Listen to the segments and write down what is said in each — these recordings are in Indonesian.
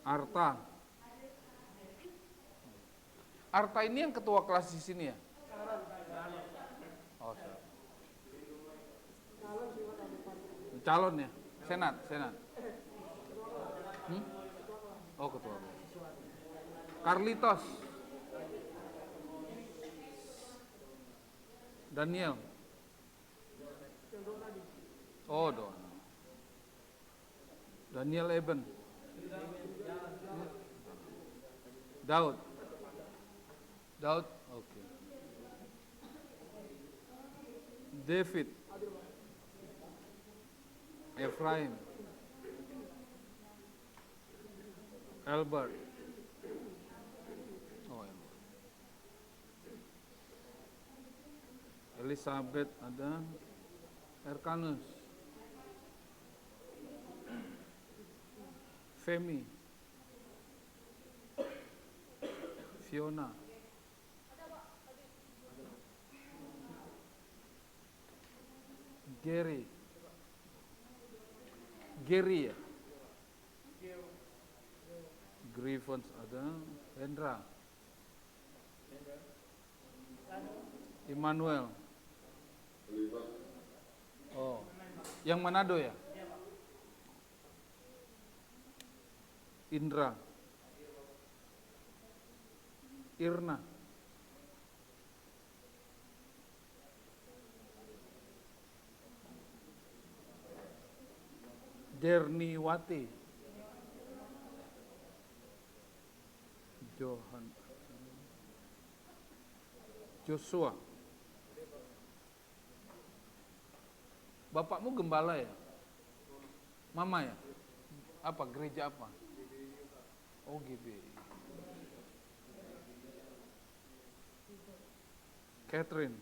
Arta. Arta ini yang ketua kelas di sini ya? Oh, calon ya? Senat. Oh, ketua. Carlitos. Daniel. Oh, Don. Daniel Eben. Daud, oke. David, Efraim, Albert. Oh, Elizabeth ada, Erkanus, Femi, Fiona, Gary ya, Grievance ada, Hendra, Immanuel. Oh, yang Manado ya? Indra, Irna, Derniwati, Johan, Joshua. Bapakmu gembala ya? Mama ya? Apa gereja apa? Oh, GBI. Catherine,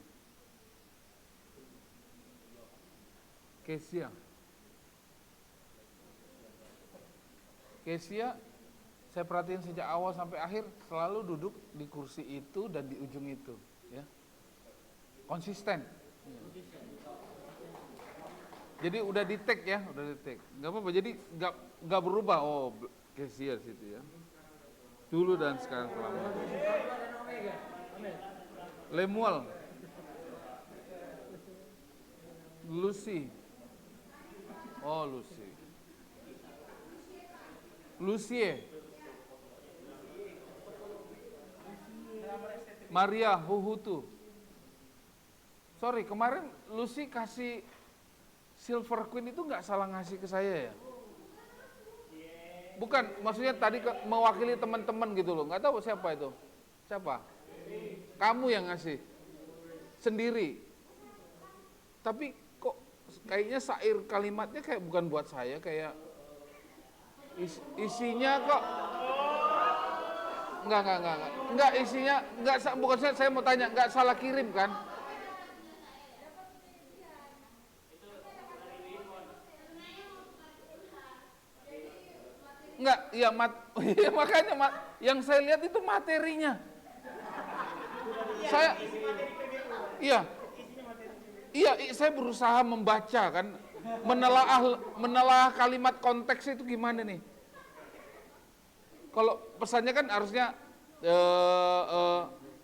Kesia, saya perhatiin sejak awal sampai akhir selalu duduk di kursi itu dan di ujung itu, ya, konsisten. Jadi udah di tag ya, nggak apa-apa. Jadi nggak berubah. Oh, Kesia situ ya. Dulu dan sekarang selama. Lemuel, Lucy, oh Lucie, Maria Huhutu. Sorry, kemarin Lucy kasih Silver Queen itu nggak salah ngasih ke saya ya? Bukan, maksudnya tadi mewakili teman-teman gitu loh. Nggak tahu siapa itu. Siapa? Kamu yang ngasih sendiri. Tapi kok kayaknya sair kalimatnya kayak bukan buat saya, kayak isinya kok enggak isinya enggak, bukan saya mau tanya, enggak salah kirim kan? Enggak, iya iya, makanya yang saya lihat itu materinya. Saya iya, saya berusaha membaca kan, menelaah kalimat konteks itu gimana nih. Kalau pesannya kan harusnya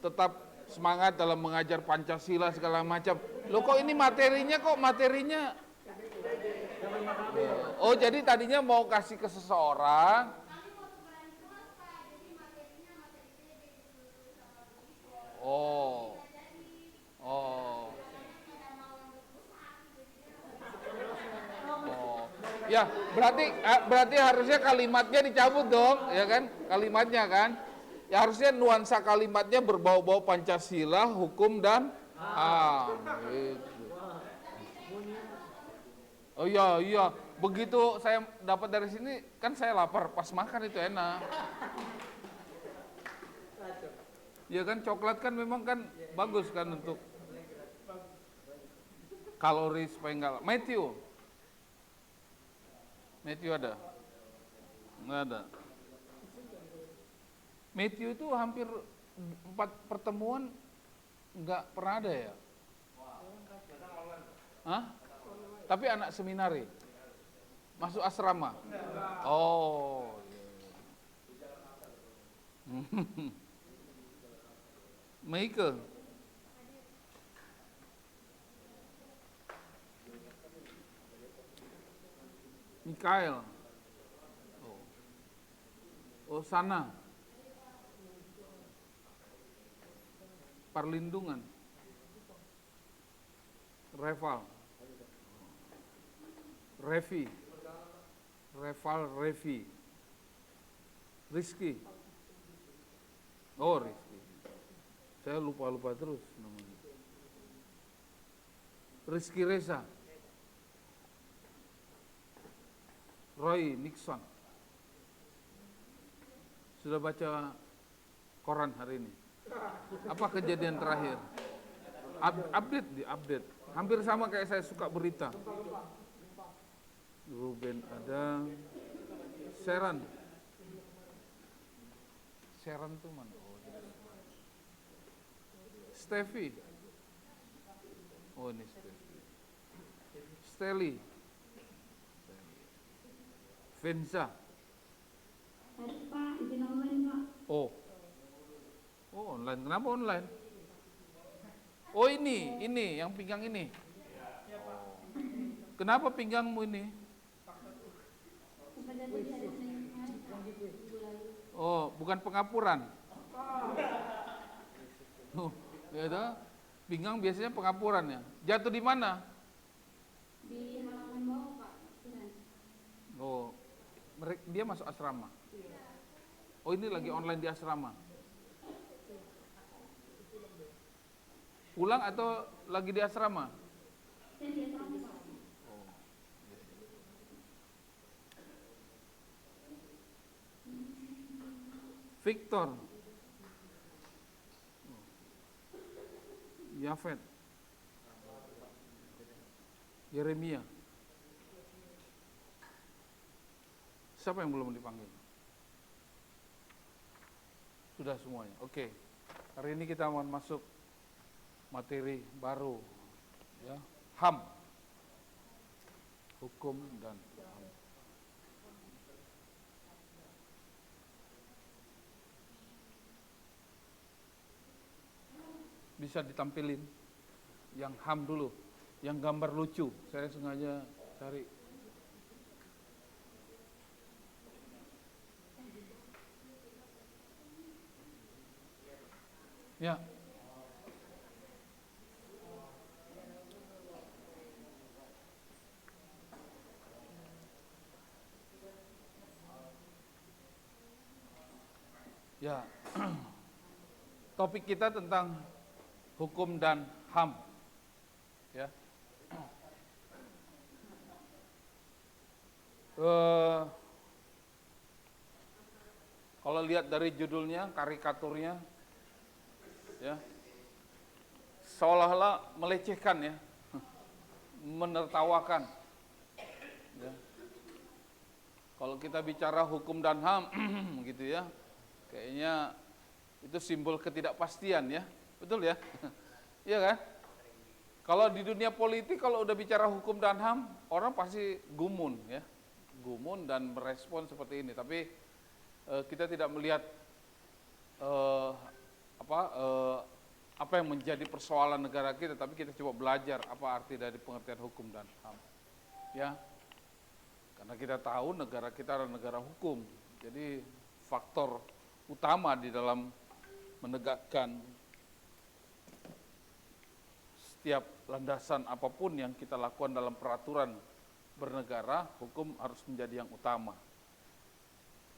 tetap semangat dalam mengajar Pancasila segala macam. Loh, kok ini materinya oh, jadi tadinya mau kasih ke seseorang. Oh. Ya, berarti harusnya kalimatnya dicabut dong, ya kan? Kalimatnya kan. Ya harusnya nuansa kalimatnya berbau-bau Pancasila, hukum dan gitu. Oh iya, begitu saya dapat dari sini kan saya lapar, pas makan itu enak. Ya kan, coklat kan memang kan bagus kan untuk kalori supaya enggak. Matthew ada? Nggak ada. Matthew itu hampir 4 pertemuan nggak pernah ada ya? Hah? Tapi anak seminari? Masuk asrama? Oh, iya. Michael. Mikael. Oh, sana. Perlindungan. Reval. Revi. Reval Revi. Rizky. Oh, Rizky. Saya lupa-lupa terus namanya. Rizky Reza. Roy Nixon. Sudah baca koran hari ini? Apa kejadian terakhir? Update. Hampir sama kayak saya suka berita. Ruben ada. Sharon tuh mana? Oh, Steffi. Oh, ini Steffi. Steli. Venza. Pak, izin online, Pak. Oh, online. Kenapa online? Oh, ini yang pinggang ini. Kenapa pinggangmu ini? Oh, bukan pengapuran. Oh, ya toh? Pinggang biasanya pengapuran ya. Jatuh di mana? Di halaman bawah, Pak. Oh, dia masuk asrama. Oh, ini lagi online di asrama. Pulang atau lagi di asrama? Saya di asrama, Pak. Victor. Yafet. Yeremia. Siapa yang belum dipanggil? Sudah semuanya. Oke. Hari ini kita akan masuk materi baru, ya. HAM. Hukum dan HAM. Bisa ditampilin yang HAM dulu, yang gambar lucu. Saya sengaja cari. Ya. Ya. Topik kita tentang hukum dan HAM. Ya. Kalau lihat dari judulnya, karikaturnya, ya, seolah-olah melecehkan ya, menertawakan. Ya. Kalau kita bicara hukum dan HAM, gitu ya, kayaknya itu simbol ketidakpastian ya, betul ya? Iya kan? Kalau di dunia politik kalau udah bicara hukum dan HAM, orang pasti gumun ya, gumun dan merespon seperti ini. Tapi kita tidak melihat apa yang menjadi persoalan negara kita, tapi kita coba belajar apa arti dari pengertian hukum dan HAM. Ya, karena kita tahu negara kita adalah negara hukum, jadi faktor utama di dalam menegakkan setiap landasan apapun yang kita lakukan dalam peraturan bernegara, hukum harus menjadi yang utama.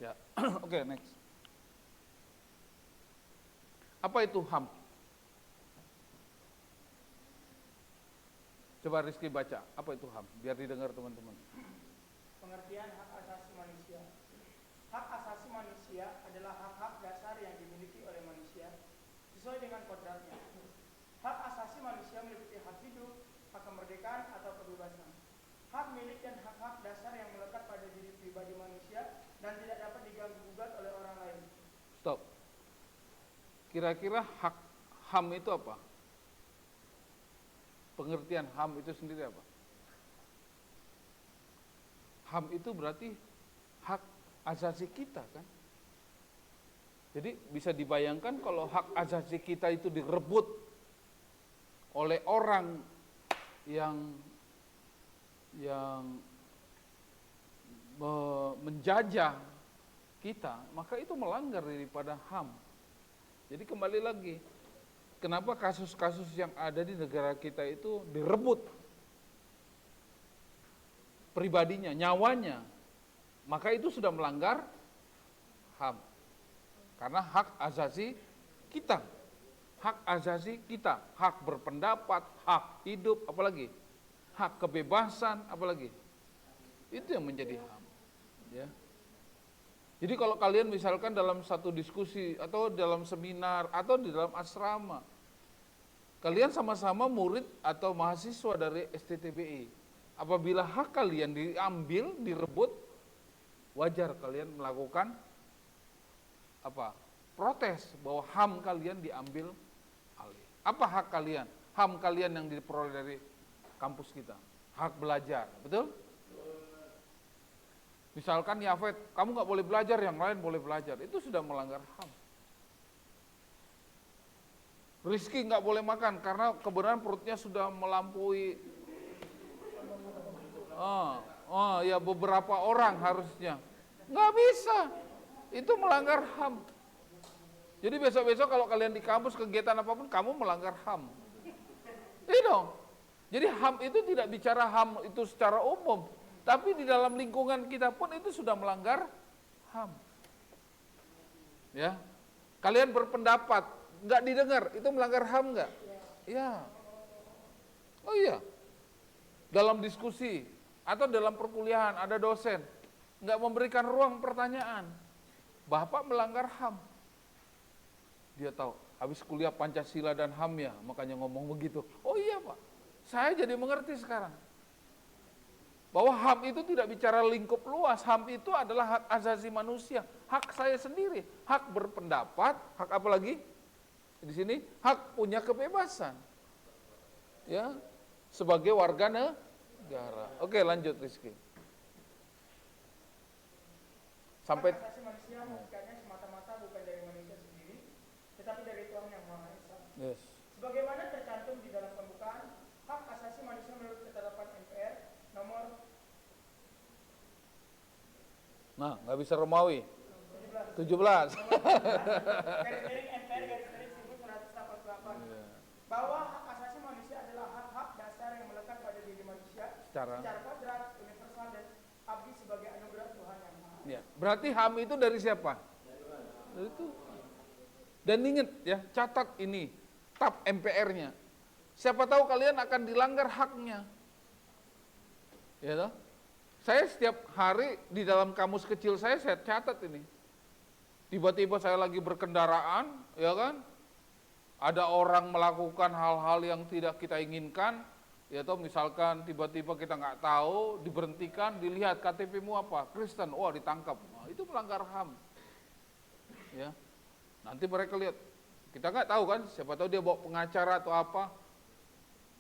Ya, oke, next. Apa itu HAM? Coba Rizky baca, apa itu HAM? Biar didengar teman-teman. Pengertian hak asasi manusia. Hak asasi manusia adalah hak-hak dasar yang dimiliki oleh manusia sesuai dengan kodratnya. Hak asasi manusia meliputi hak hidup, hak kemerdekaan atau kebebasan, hak milik dan hak-hak dasar yang melekat pada diri pribadi manusia dan tidak dapat diganggu-gugat oleh orang lain. Stop. Kira-kira hak HAM itu apa? Pengertian HAM itu sendiri apa? HAM itu berarti hak asasi kita kan? Jadi bisa dibayangkan kalau hak asasi kita itu direbut oleh orang yang menjajah kita, maka itu melanggar daripada HAM. Jadi kembali lagi, kenapa kasus-kasus yang ada di negara kita itu direbut pribadinya, nyawanya, maka itu sudah melanggar HAM. Karena hak asasi kita, hak berpendapat, hak hidup, apalagi hak kebebasan, apalagi itu yang menjadi HAM. Ya. Jadi kalau kalian misalkan dalam satu diskusi atau dalam seminar atau di dalam asrama, kalian sama-sama murid atau mahasiswa dari STTBI, apabila hak kalian diambil, direbut, wajar kalian melakukan protes bahwa HAM kalian diambil alih. Apa hak kalian? HAM kalian yang diperoleh dari kampus kita, hak belajar, betul? Misalkan Yafet, kamu nggak boleh belajar, yang lain boleh belajar, itu sudah melanggar HAM. Rizky nggak boleh makan karena kebenaran perutnya sudah melampaui ya beberapa orang harusnya. Nggak bisa, itu melanggar HAM. Jadi besok-besok kalau kalian di kampus kegiatan apapun, kamu melanggar HAM. Iya dong. Jadi HAM itu tidak bicara HAM itu secara umum, tapi di dalam lingkungan kita pun itu sudah melanggar HAM. Ya, kalian berpendapat nggak didengar, itu melanggar HAM nggak? Ya. Oh iya. Dalam diskusi atau dalam perkuliahan ada dosen nggak memberikan ruang pertanyaan, Bapak melanggar HAM. Dia tahu, habis kuliah Pancasila dan HAM ya, makanya ngomong begitu. Oh iya Pak, saya jadi mengerti sekarang. Bahwa HAM itu tidak bicara lingkup luas, HAM itu adalah hak asasi manusia, hak saya sendiri, hak berpendapat, hak apa lagi? Di sini, hak punya kebebasan. Ya, sebagai warga negara. Oke, lanjut Rizky. Sampai Hak asasi manusia hakikatnya semata-mata bukan dari manusia sendiri, tetapi dari Tuhan yang Maha Esa. yes. Sebagaimana tercantum di dalam pembukaan, hak asasi manusia menurut ketetapan MPR nomor Nah, nggak bisa Romawi. 17. garis-miring MPR garis-miring 1988 bahwa hak asasi manusia adalah hak-hak dasar yang melekat pada diri manusia secara kodrat, universal dan abdi sebagai anugerah Tuhan yang Maha. Ya, berarti HAM itu dari siapa? Dari Tuhan. Dan ingat ya, catat ini tab MPR-nya. Siapa tahu kalian akan dilanggar haknya. Ya toh? Saya setiap hari di dalam kamus kecil saya catat ini. Tiba-tiba saya lagi berkendaraan, ya kan? Ada orang melakukan hal-hal yang tidak kita inginkan, ya toh misalkan tiba-tiba kita nggak tahu, diberhentikan, dilihat KTP-mu apa? Kristen, wah ditangkap. Nah, itu melanggar HAM. Ya. Nanti mereka lihat, kita nggak tahu kan, siapa tahu dia bawa pengacara atau apa.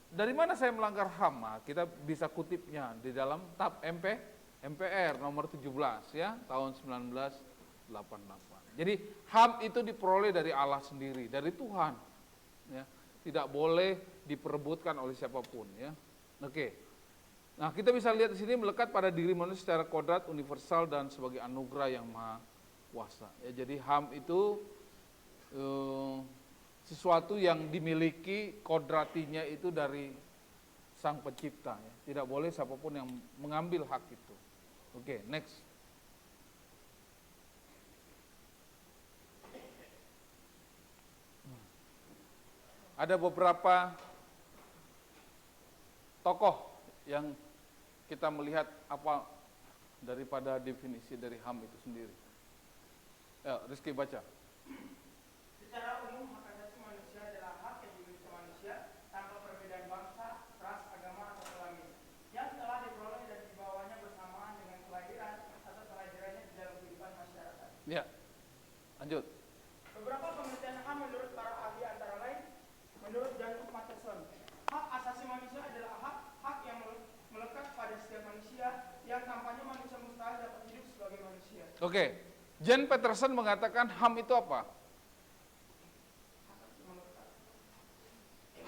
Dari mana saya melanggar HAM? Nah, kita bisa kutipnya di dalam tab MPR nomor 17 ya, tahun 1988. Jadi HAM itu diperoleh dari Allah sendiri, dari Tuhan. Ya, tidak boleh diperebutkan oleh siapapun ya. Oke. Nah, kita bisa lihat di sini melekat pada diri manusia secara kodrat, universal dan sebagai anugerah yang maha kuasa. Ya, jadi HAM itu sesuatu yang dimiliki kodratinya itu dari Sang Pencipta ya. Tidak boleh siapapun yang mengambil hak itu. Oke, next. Ada beberapa tokoh yang kita melihat apa daripada definisi dari HAM itu sendiri. Ya, Rizky baca. Secara umum, hak asasi manusia adalah hak yang dimiliki manusia tanpa perbedaan bangsa, ras, agama, atau kelamin, yang telah diperoleh dan dibawanya bersamaan dengan kelahiran atau kelahirannya di dalam kehidupan masyarakat. Ya, lanjut. Beberapa pengertian HAM menurut para ahli antara lain, menurut Jacob Mattheson, hak asasi manusia adalah hak yang melekat pada setiap manusia yang tanpanya manusia mustahil dapat hidup sebagai manusia. Oke, Jan Peterson mengatakan HAM itu apa?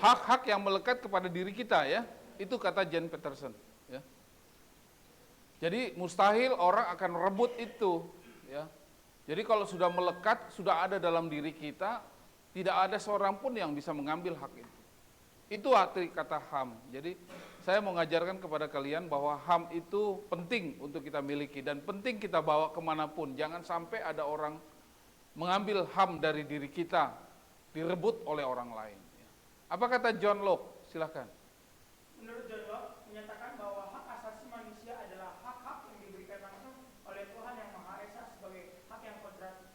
Hak-hak yang melekat kepada diri kita ya. Itu kata Jan Peterson ya. Jadi mustahil orang akan rebut itu ya. Jadi kalau sudah melekat, sudah ada dalam diri kita, tidak ada seorang pun yang bisa mengambil hak itu. Itu arti kata HAM. Jadi saya mau mengajarkan kepada kalian bahwa HAM itu penting untuk kita miliki dan penting kita bawa kemanapun. Jangan sampai ada orang mengambil HAM dari diri kita, direbut oleh orang lain. Apa kata John Locke? Silakan. Menurut John Locke menyatakan bahwa hak asasi manusia adalah hak-hak yang diberikan langsung oleh Tuhan yang Maha Esa sebagai hak yang kodrati.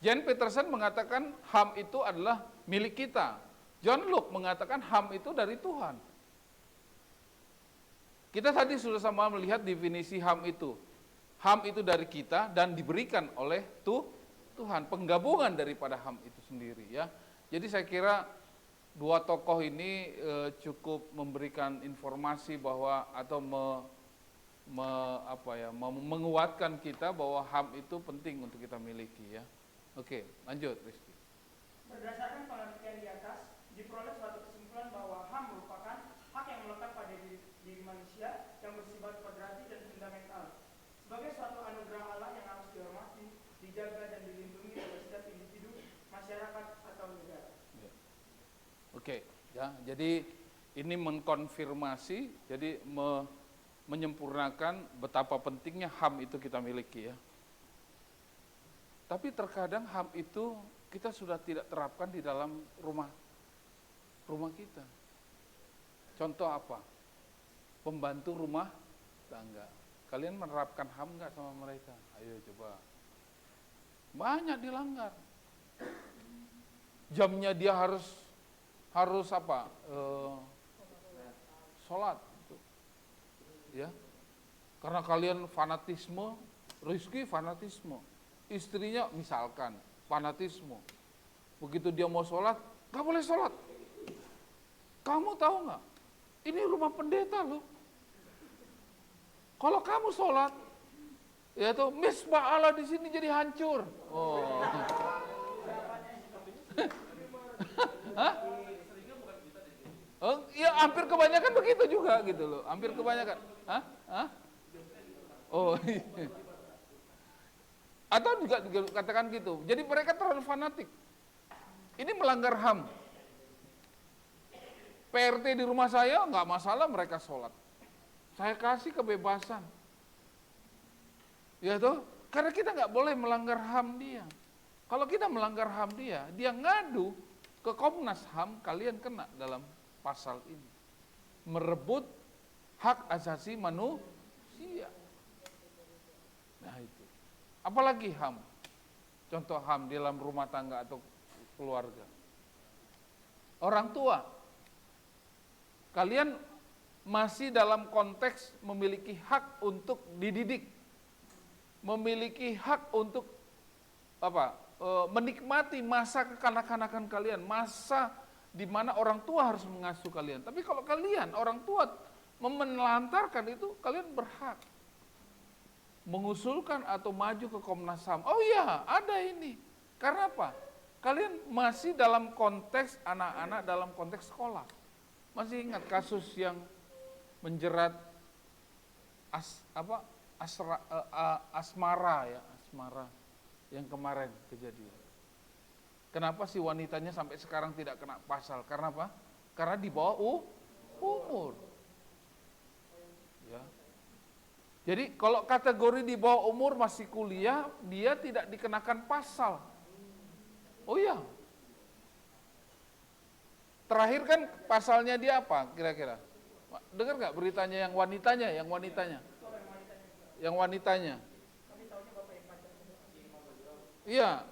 Jan Peterson mengatakan HAM itu adalah milik kita. John Locke mengatakan HAM itu dari Tuhan. Kita tadi sudah sama melihat definisi HAM itu. HAM itu dari kita dan diberikan oleh Tuhan. Penggabungan daripada HAM itu sendiri ya. Jadi saya kira dua tokoh ini cukup memberikan informasi bahwa atau menguatkan kita bahwa HAM itu penting untuk kita miliki ya. Oke, lanjut Rizky. Berdasarkan penelitian di atas, diperoleh suatu kesimpulan bahwa HAM merupakan hak yang melekat pada diri manusia yang bersifat kodrati dan fundamental sebagai suatu anugerah Allah yang harus dihormati, dijaga dan dilindungi oleh setiap individu, masyarakat atau negara. Oke, ya. Jadi ini mengkonfirmasi, jadi menyempurnakan betapa pentingnya HAM itu kita miliki ya. Tapi terkadang HAM itu kita sudah tidak terapkan di dalam rumah kita. Contoh apa? Pembantu rumah tangga. Kalian menerapkan HAM nggak sama mereka? Ayo coba. Banyak dilanggar. Jamnya dia harus apa? Sholat. Ya. Karena kalian fanatisme, Rizky fanatisme. Istrinya misalkan fanatisme. Begitu dia mau sholat, nggak boleh sholat. Kamu tahu nggak? Ini rumah pendeta loh. Kalau kamu sholat, ya tuh misbah Allah di sini jadi hancur. Oh. Hah? Oh, ya hampir kebanyakan begitu juga gitu loh. Hampir kebanyakan. Hah? Hah? Oh. Iya. Atau juga katakan gitu. Jadi mereka terlalu fanatik. Ini melanggar HAM. PRT di rumah saya nggak masalah mereka sholat. Saya kasih kebebasan. Ya toh, karena kita nggak boleh melanggar HAM dia. Kalau kita melanggar HAM dia ngadu ke Komnas HAM, kalian kena dalam pasal ini. Merebut hak asasi manusia. Nah itu. Apalagi HAM. Contoh HAM di dalam rumah tangga atau keluarga. Orang tua. Kalian masih dalam konteks memiliki hak untuk dididik. Memiliki hak untuk apa? Menikmati masa kekanak-kanakan kalian, masa di mana orang tua harus mengasuh kalian. Tapi kalau kalian orang tua menelantarkan itu, kalian berhak mengusulkan atau maju ke Komnas HAM. Oh iya, ada ini. Karena apa? Kalian masih dalam konteks anak-anak dalam konteks sekolah. Masih ingat kasus yang menjerat Asmara yang kemarin kejadian. Kenapa si wanitanya sampai sekarang tidak kena pasal? Karena apa? Karena di bawah umur. Ya. Jadi kalau kategori di bawah umur masih kuliah, dia tidak dikenakan pasal. Oh iya. Terakhir kan pasalnya dia apa kira-kira? Dengar nggak beritanya yang wanitanya? Yang wanitanya. Iya.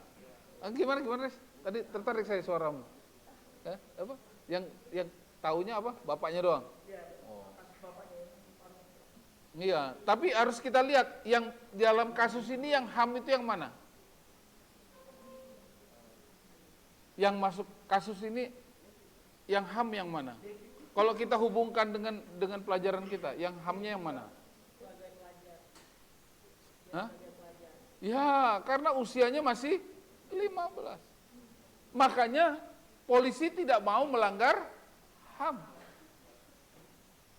Gimana Res? Tadi tertarik saya suaramu. Apa? Yang taunya apa? Bapaknya doang. Oh. Iya, tapi harus kita lihat yang dalam kasus ini yang HAM itu yang mana? Yang masuk kasus ini yang HAM yang mana? Kalau kita hubungkan dengan pelajaran kita, yang HAM-nya yang mana? Hah? Ya, karena usianya masih 15. Makanya polisi tidak mau melanggar HAM.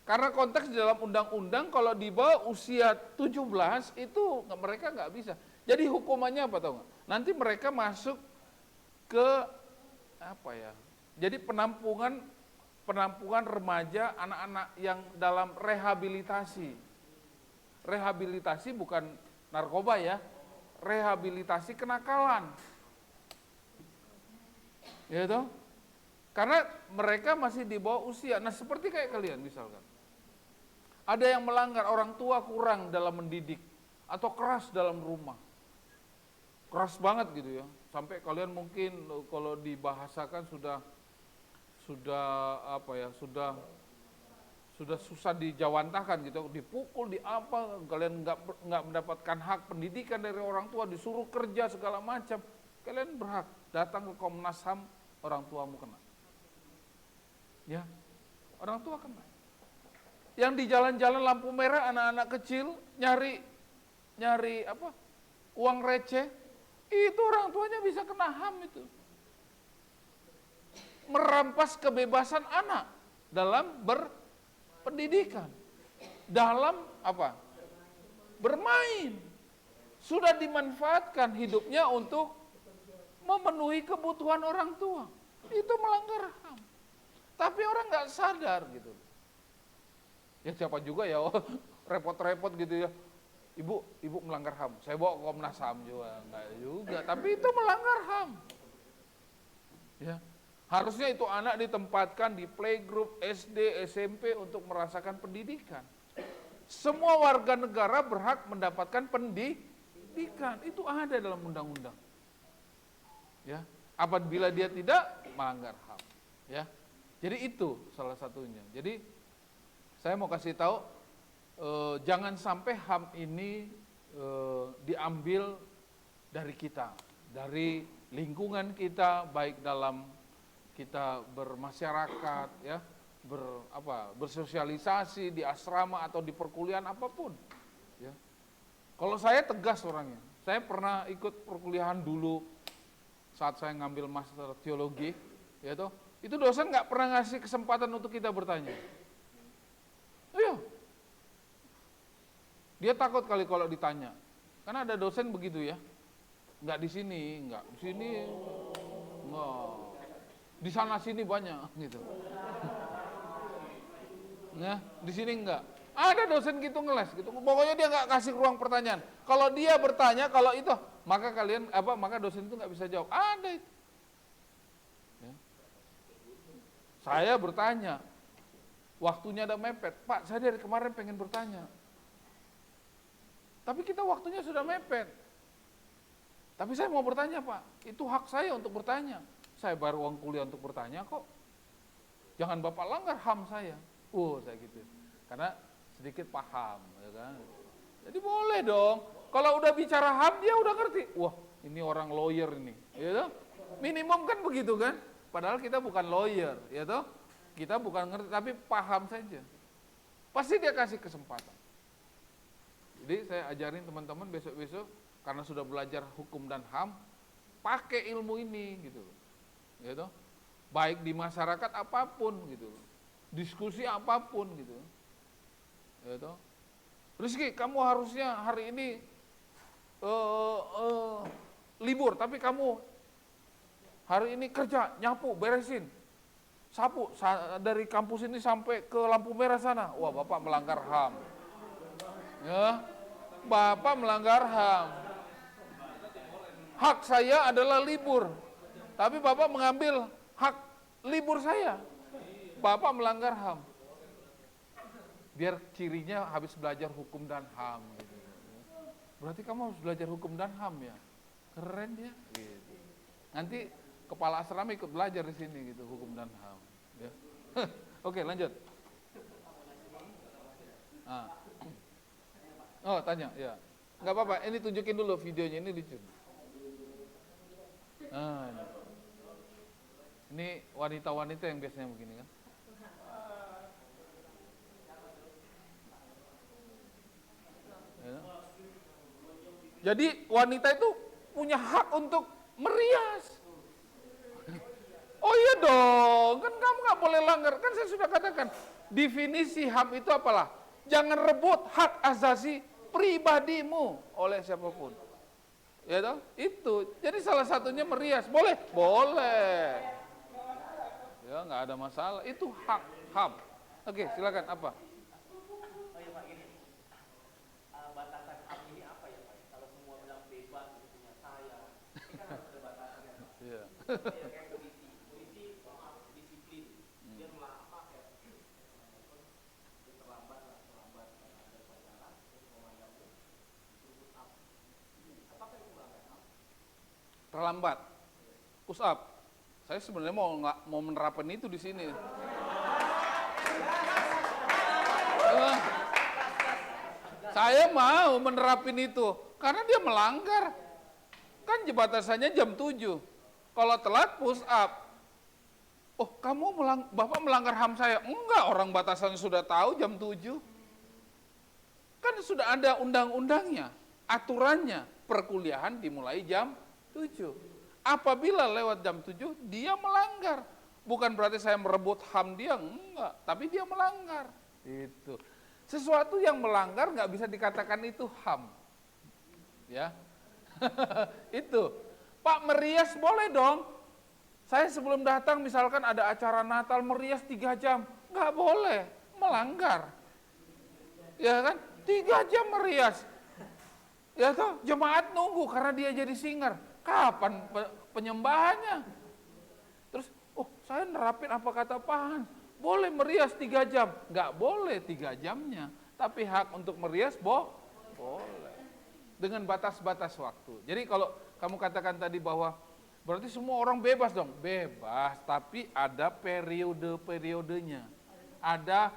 Karena konteks di dalam undang-undang kalau di bawah usia 17 itu mereka nggak bisa. Jadi hukumannya apa tahu nggak? Nanti mereka masuk ke apa ya? Jadi penampungan remaja anak-anak yang dalam rehabilitasi. Rehabilitasi bukan narkoba ya, rehabilitasi kenakalan. Ya toh? Karena mereka masih di bawah usia. Nah, seperti kayak kalian misalkan. Ada yang melanggar, orang tua kurang dalam mendidik atau keras dalam rumah. Keras banget gitu ya. Sampai kalian mungkin kalau dibahasakan sudah apa ya, sudah susah dijawantahkan gitu, dipukul, di apa, kalian nggak mendapatkan hak pendidikan dari orang tua, disuruh kerja segala macam, kalian berhak datang ke Komnas HAM, orang tuamu kena, ya, orang tua kena. Yang di jalan-jalan lampu merah anak-anak kecil nyari apa, uang receh, itu orang tuanya bisa kena HAM itu. Merampas kebebasan anak dalam berpendidikan, dalam apa? Bermain. Sudah dimanfaatkan hidupnya untuk memenuhi kebutuhan orang tua. Itu melanggar HAM. Tapi orang nggak sadar gitu. Ya siapa juga ya, repot-repot gitu ya. Ibu melanggar HAM. Saya bawa ke Komnas HAM juga, enggak juga. Tapi itu melanggar HAM. Ya. Harusnya itu anak ditempatkan di playgroup SD, SMP untuk merasakan pendidikan. Semua warga negara berhak mendapatkan pendidikan. Itu ada dalam undang-undang. Ya, apabila dia tidak melanggar HAM. Ya, jadi itu salah satunya. Jadi saya mau kasih tahu, jangan sampai HAM ini diambil dari kita, dari lingkungan kita, baik dalam kita bermasyarakat, ya, bersosialisasi di asrama atau di perkuliahan apapun. Ya. Kalau saya tegas orangnya, saya pernah ikut perkuliahan dulu saat saya ngambil master teologi, ya toh, itu dosen nggak pernah ngasih kesempatan untuk kita bertanya. Iya, dia takut kali kalau ditanya, karena ada dosen begitu ya, nggak di sini, nggak di sana sini banyak gitu. Nah, di sini enggak. Ada dosen gitu ngeles gitu. Pokoknya dia nggak kasih ruang pertanyaan. Kalau dia bertanya, kalau itu, maka maka dosen itu nggak bisa jawab. Ada itu. Ya. Saya bertanya, waktunya ada mepet. Pak, saya dari kemarin pengen bertanya. Tapi kita waktunya sudah mepet. Tapi saya mau bertanya, Pak. Itu hak saya untuk bertanya. Saya baru uang kuliah untuk bertanya kok. Jangan Bapak langgar HAM saya. Saya gitu. Karena sedikit paham, ya kan. Jadi boleh dong. Kalau udah bicara HAM dia udah ngerti. Wah, ini orang lawyer ini, ya toh? Minimum kan begitu kan? Padahal kita bukan lawyer, ya toh? Kita bukan ngerti tapi paham saja. Pasti dia kasih kesempatan. Jadi saya ajarin teman-teman besok-besok karena sudah belajar hukum dan HAM, pakai ilmu ini gitu. Gitu. Baik di masyarakat apapun gitu, diskusi apapun gitu, gitu. Rizky, kamu harusnya hari ini libur, tapi kamu hari ini kerja, nyapu, beresin, sapu dari kampus ini sampai ke lampu merah sana. Wah, Bapak melanggar HAM, ya, Bapak melanggar HAM. Hak saya adalah libur. Tapi Bapak mengambil hak libur saya. Bapak melanggar HAM. Biar cirinya habis belajar hukum dan HAM. Gitu. Berarti kamu harus belajar hukum dan HAM ya. Keren ya. Gitu. Nanti kepala asrama ikut belajar di sini gitu hukum dan HAM. Ya. Oke, lanjut. Oh, tanya ya. Enggak apa-apa. Ini tunjukin dulu videonya, ini lucu. Ini wanita-wanita yang biasanya begini kan. Ya. Jadi wanita itu punya hak untuk merias. Oh iya dong, kan kamu nggak boleh langgar. Kan saya sudah katakan, definisi HAM itu apalah? Jangan rebut hak asasi pribadimu oleh siapapun. Ya toh? Itu. Jadi salah satunya merias. Boleh? Boleh. Ya nggak ada masalah. Itu hak HAM. Oke, silakan apa? Oh iya Pak, gini. Batasan HAM ini apa ya Pak? Kalau semua bilang bebas, itu punya saya. Ini kan harus ada batasannya Pak. Iya. Ya kayak polisi. Polisi disiplin. Dia apa kayak dia terlambat lah, terlambat karena ada upacara, terus komandanmu disuruh up. Apakah itu melanggar HAM? Terlambat. Push up. Saya sebenarnya mau menerapkan itu di sini. Saya mau menerapin itu karena dia melanggar. Kan batasannya jam 7. Kalau telat push up. Oh, Bapak melanggar HAM saya. Enggak, orang batasannya sudah tahu jam 7. Kan sudah ada undang-undangnya, aturannya. Perkuliahan dimulai jam 7. Apabila lewat jam 7, dia melanggar. Bukan berarti saya merebut HAM dia, enggak. Tapi dia melanggar. Itu. Sesuatu yang melanggar nggak bisa dikatakan itu HAM. Ya. Itu. Pak, merias boleh dong. Saya sebelum datang misalkan ada acara Natal merias 3 jam. Nggak boleh. Melanggar. Ya kan? 3 jam merias. Ya toh, jemaat nunggu karena dia jadi singer. Kapan penyembahannya? Terus, saya nerapin apa kata Pak Hans. Boleh merias 3 jam, nggak boleh 3 jamnya, tapi hak untuk merias boleh. Dengan batas-batas waktu. Jadi kalau kamu katakan tadi bahwa berarti semua orang bebas dong, bebas, tapi ada periode-periodenya, ada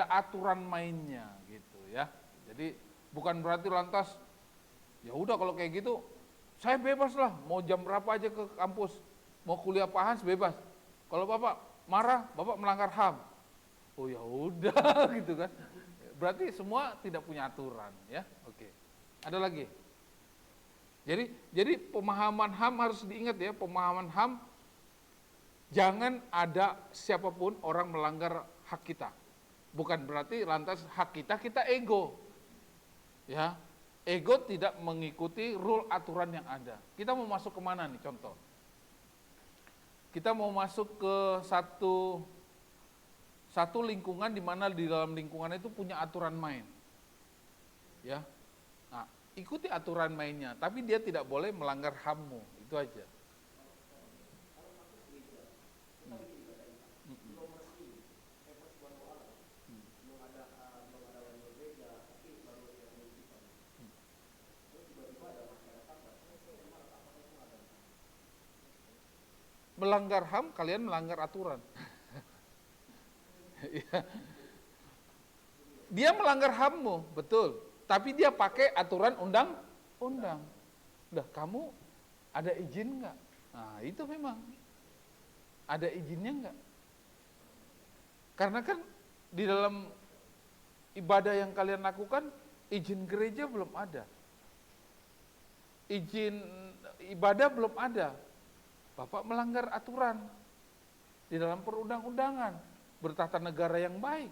aturan mainnya gitu ya. Jadi bukan berarti lantas, ya udah kalau kayak gitu, saya bebas lah, mau jam berapa aja ke kampus, mau kuliah Pak Hans bebas. Kalau Bapak marah, Bapak melanggar HAM. Oh ya udah gitu kan. Berarti semua tidak punya aturan ya. Oke. Ada lagi. Jadi pemahaman HAM harus diingat ya, pemahaman HAM jangan ada siapapun orang melanggar hak kita. Bukan berarti lantas hak kita ego. Ya. Ego tidak mengikuti rule aturan yang ada. Kita mau masuk kemana nih contoh? Kita mau masuk ke satu lingkungan di mana di dalam lingkungan itu punya aturan main. Ya. Nah, ikuti aturan mainnya, tapi dia tidak boleh melanggar HAM-mu, itu aja. Melanggar HAM, kalian melanggar aturan. Dia melanggar HAM-mu, betul. Tapi dia pakai aturan undang-undang. Udah, kamu ada izin nggak? Nah, itu memang. Ada izinnya nggak? Karena kan di dalam ibadah yang kalian lakukan, izin gereja belum ada. Izin ibadah belum ada. Bapak melanggar aturan di dalam perundang-undangan, bertata negara yang baik.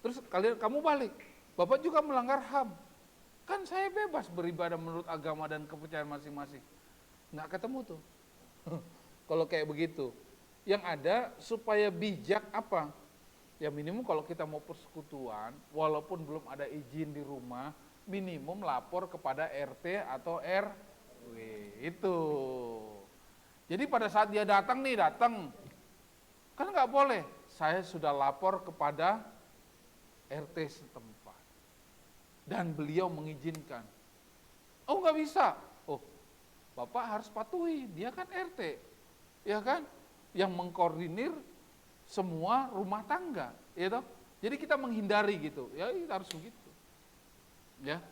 Terus kamu balik, Bapak juga melanggar HAM. Kan saya bebas beribadah menurut agama dan kepercayaan masing-masing. Nggak ketemu tuh. Kalau kayak begitu. Yang ada supaya bijak apa? Ya minimum kalau kita mau persekutuan, walaupun belum ada izin di rumah, minimum lapor kepada RT atau RW. Itu. Jadi pada saat dia datang, kan nggak boleh. Saya sudah lapor kepada RT setempat dan beliau mengizinkan. Oh nggak bisa. Oh, Bapak harus patuhi. Dia kan RT, ya kan, yang mengkoordinir semua rumah tangga, ya toh. Jadi kita menghindari gitu. Ya kita harus begitu. Ya.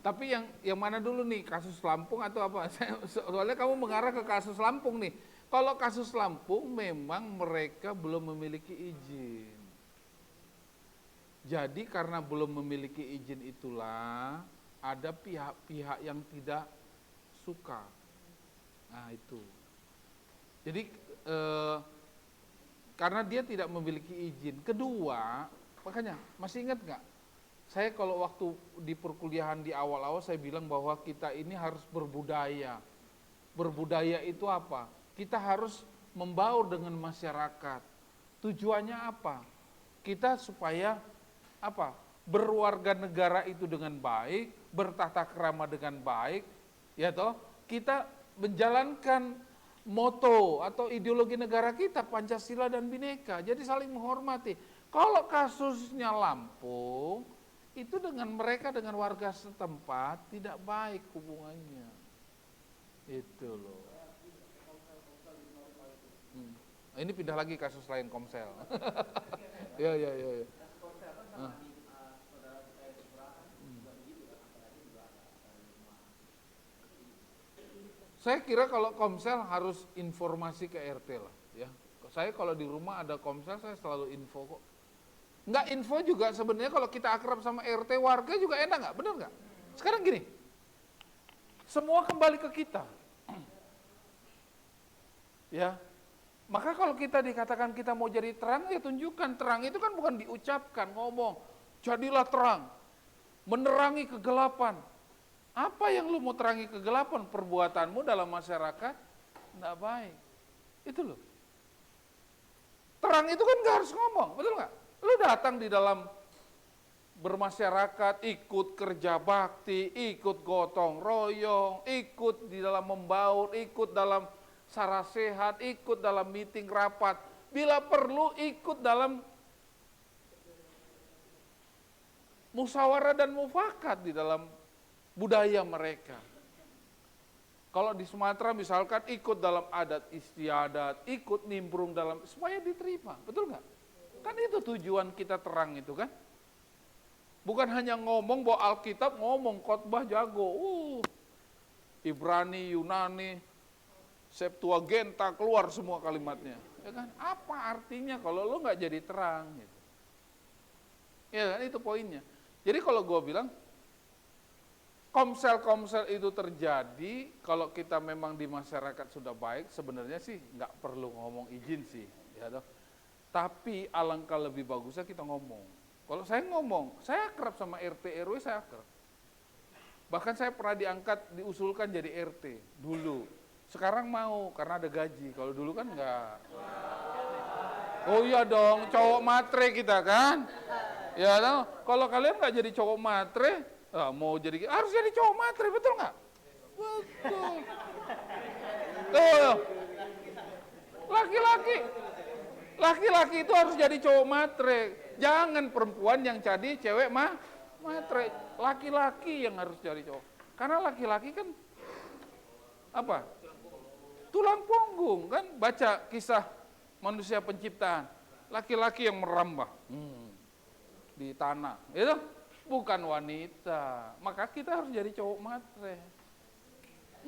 Tapi yang mana dulu nih, kasus Lampung atau apa? Soalnya kamu mengarah ke kasus Lampung nih. Kalau kasus Lampung memang mereka belum memiliki izin. Jadi karena belum memiliki izin itulah ada pihak-pihak yang tidak suka. Nah itu. Jadi karena dia tidak memiliki izin. Kedua, makanya masih ingat nggak? Saya kalau waktu di perkuliahan di awal-awal saya bilang bahwa kita ini harus berbudaya. Berbudaya itu apa? Kita harus membaur dengan masyarakat. Tujuannya apa? Kita supaya apa? Berwarga negara itu dengan baik, bertata krama dengan baik, ya toh? Kita menjalankan moto atau ideologi negara kita Pancasila dan Bhinneka. Jadi saling menghormati. Kalau kasusnya Lampung itu dengan mereka, dengan warga setempat tidak baik hubungannya. Itu loh. Ini pindah lagi kasus lain Komsel. Ya. Saya kira kalau Komsel harus informasi ke RT lah, ya. Saya kalau di rumah ada Komsel saya selalu info kok. Nggak info juga sebenarnya kalau kita akrab sama RT warga juga enak nggak, benar nggak? Sekarang gini, semua kembali ke kita, ya. Maka kalau kita dikatakan kita mau jadi terang, ya tunjukkan terang itu kan bukan diucapkan, ngomong, jadilah terang, menerangi kegelapan. Apa yang lu mau terangi kegelapan? Perbuatanmu dalam masyarakat nggak baik, itu loh. Terang itu kan nggak harus ngomong, betul nggak? Lu datang di dalam bermasyarakat, ikut kerja bakti, ikut gotong royong, ikut di dalam membaur, ikut dalam sarasehat, ikut dalam meeting rapat, bila perlu ikut dalam musyawarah dan mufakat di dalam budaya mereka. Kalau di Sumatera misalkan ikut dalam adat istiadat, ikut nimbrung dalam, supaya diterima, betul nggak? Kan itu tujuan kita terang itu kan. Bukan hanya ngomong bahwa Alkitab ngomong, khotbah jago. Ibrani, Yunani, Septuaginta keluar semua kalimatnya. Ya kan? Apa artinya kalau lo nggak jadi terang? Gitu. Ya kan itu poinnya. Jadi kalau gue bilang, komsel-komsel itu terjadi kalau kita memang di masyarakat sudah baik, sebenarnya sih nggak perlu ngomong izin sih. Ya toh. Tapi alangkah lebih bagusnya kita ngomong. Kalau saya ngomong, saya akrab sama RT RW, saya akrab. Bahkan saya pernah diangkat, diusulkan jadi RT dulu. Sekarang mau karena ada gaji. Kalau dulu kan enggak. Oh iya dong, cowok matre kita kan. Ya, kalau kalian nggak jadi cowok matre, mau jadi harus jadi cowok matre, betul nggak? Betul. Tuh, laki-laki itu harus jadi cowok matre. Jangan perempuan yang jadi cewek matre. Laki-laki yang harus jadi cowok. Karena laki-laki kan apa? Tulang punggung kan. Baca kisah manusia penciptaan. Laki-laki yang merambah di tanah. Itu bukan wanita. Maka kita harus jadi cowok matre.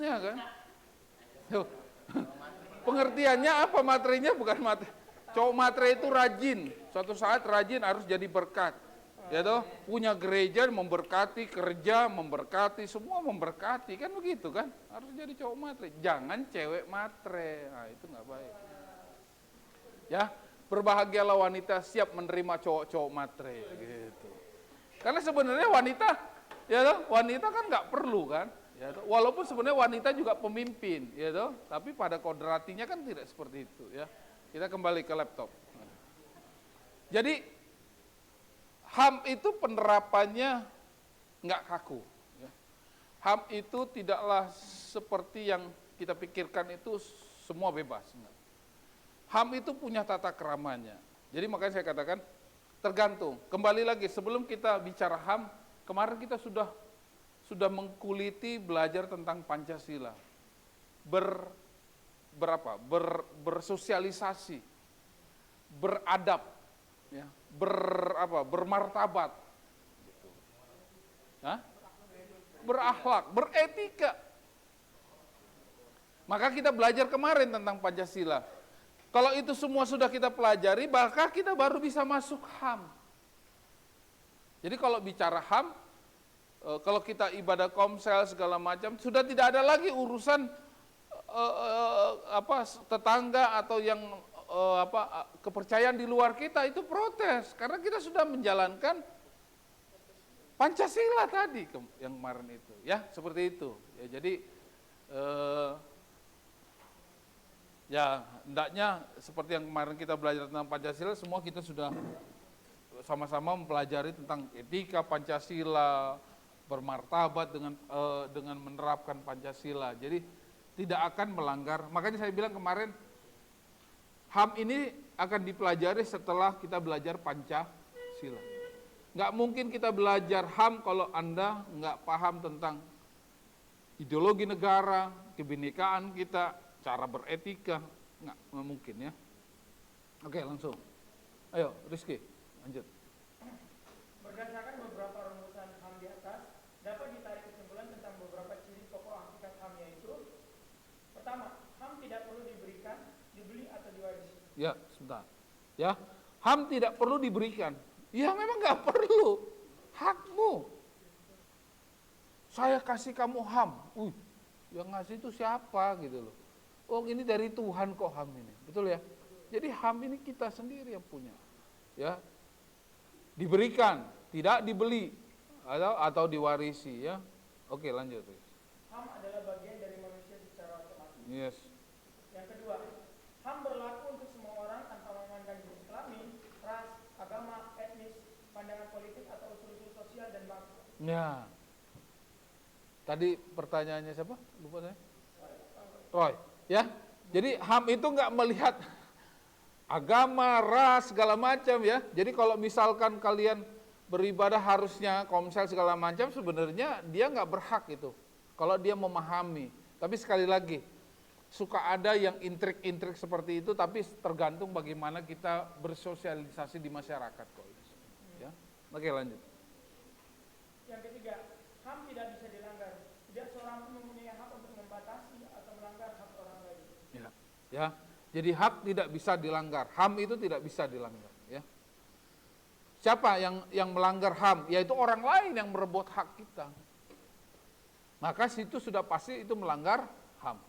Ya kan? Tuh. Pengertiannya apa matrenya? Bukan matre. Cowok matre itu rajin. Suatu saat rajin harus jadi berkat. Ya toh, punya gereja memberkati, kerja memberkati, semua memberkati, kan begitu kan? Harus jadi cowok matre. Jangan cewek matre. Nah, itu nggak baik. Ya, berbahagialah wanita siap menerima cowok-cowok matre gitu. Karena sebenarnya wanita, ya toh, wanita kan nggak perlu kan? Ya toh, walaupun sebenarnya wanita juga pemimpin, ya toh, tapi pada kodratinya kan tidak seperti itu ya. Kita kembali ke laptop. Jadi HAM itu penerapannya nggak kaku. Ya. HAM itu tidaklah seperti yang kita pikirkan itu semua bebas. Enggak. HAM itu punya tata keramanya. Jadi makanya saya katakan tergantung. Kembali lagi sebelum kita bicara HAM, kemarin kita sudah mengkuliti belajar tentang Pancasila. Bersosialisasi, beradab, ya, bermartabat, gitu. berakhlak, beretika. Maka kita belajar kemarin tentang Pancasila. Kalau itu semua sudah kita pelajari, maka kita baru bisa masuk HAM. Jadi kalau bicara HAM, kalau kita ibadah komsel segala macam, sudah tidak ada lagi urusan tetangga atau yang kepercayaan di luar kita itu protes, karena kita sudah menjalankan Pancasila tadi yang kemarin itu, ya seperti itu. Ya, jadi ya hendaknya seperti yang kemarin kita belajar tentang Pancasila, semua kita sudah sama-sama mempelajari tentang etika Pancasila, bermartabat dengan menerapkan Pancasila. Jadi tidak akan melanggar. Makanya saya bilang kemarin, HAM ini akan dipelajari setelah kita belajar Pancasila. Nggak mungkin kita belajar HAM kalau Anda nggak paham tentang ideologi negara, kebinekaan kita, cara beretika. Nggak mungkin ya. Oke, langsung. Ayo, Rizky, lanjut. Berdasarkan beberapa rumusan HAM di atas, dapat ditarik kesimpulan tentang beberapa ciri pokok hakikat HAM, yaitu: pertama, HAM tidak perlu diberikan, dibeli atau diwarisi. Ya, sebentar. Ya, HAM tidak perlu diberikan. Ya memang nggak perlu, hakmu. Saya kasih kamu HAM. Yang ngasih itu siapa gitu loh. Oh ini dari Tuhan kok HAM ini, betul ya. Jadi HAM ini kita sendiri yang punya. Ya, diberikan, tidak dibeli atau diwarisi ya. Oke, lanjut. HAM adalah bagian dari manusia secara otomatis. Yes. Yang kedua, HAM berlaku untuk semua orang tanpa memandang jenis kelamin, ras, agama, etnis, pandangan politik atau unsur-unsur sosial dan bangsa. Ya. Tadi pertanyaannya siapa? Lupa saya. Roy. Ya. Jadi HAM itu nggak melihat agama, ras, segala macam ya. Jadi kalau misalkan kalian beribadah harusnya komsel segala macam, sebenarnya dia nggak berhak itu. Kalau dia memahami. Tapi sekali lagi, suka ada yang intrik-intrik seperti itu, tapi tergantung bagaimana kita bersosialisasi di masyarakat kok. Ya. Oke, lanjut. Yang ketiga, HAM tidak bisa dilanggar. Tidak seorang pun mempunyai hak untuk membatasi atau melanggar hak orang lain. Ya. Jadi hak tidak bisa dilanggar. HAM itu tidak bisa dilanggar. Ya. Siapa yang melanggar HAM? Yaitu orang lain yang merebut hak kita. Maka situ sudah pasti itu melanggar HAM.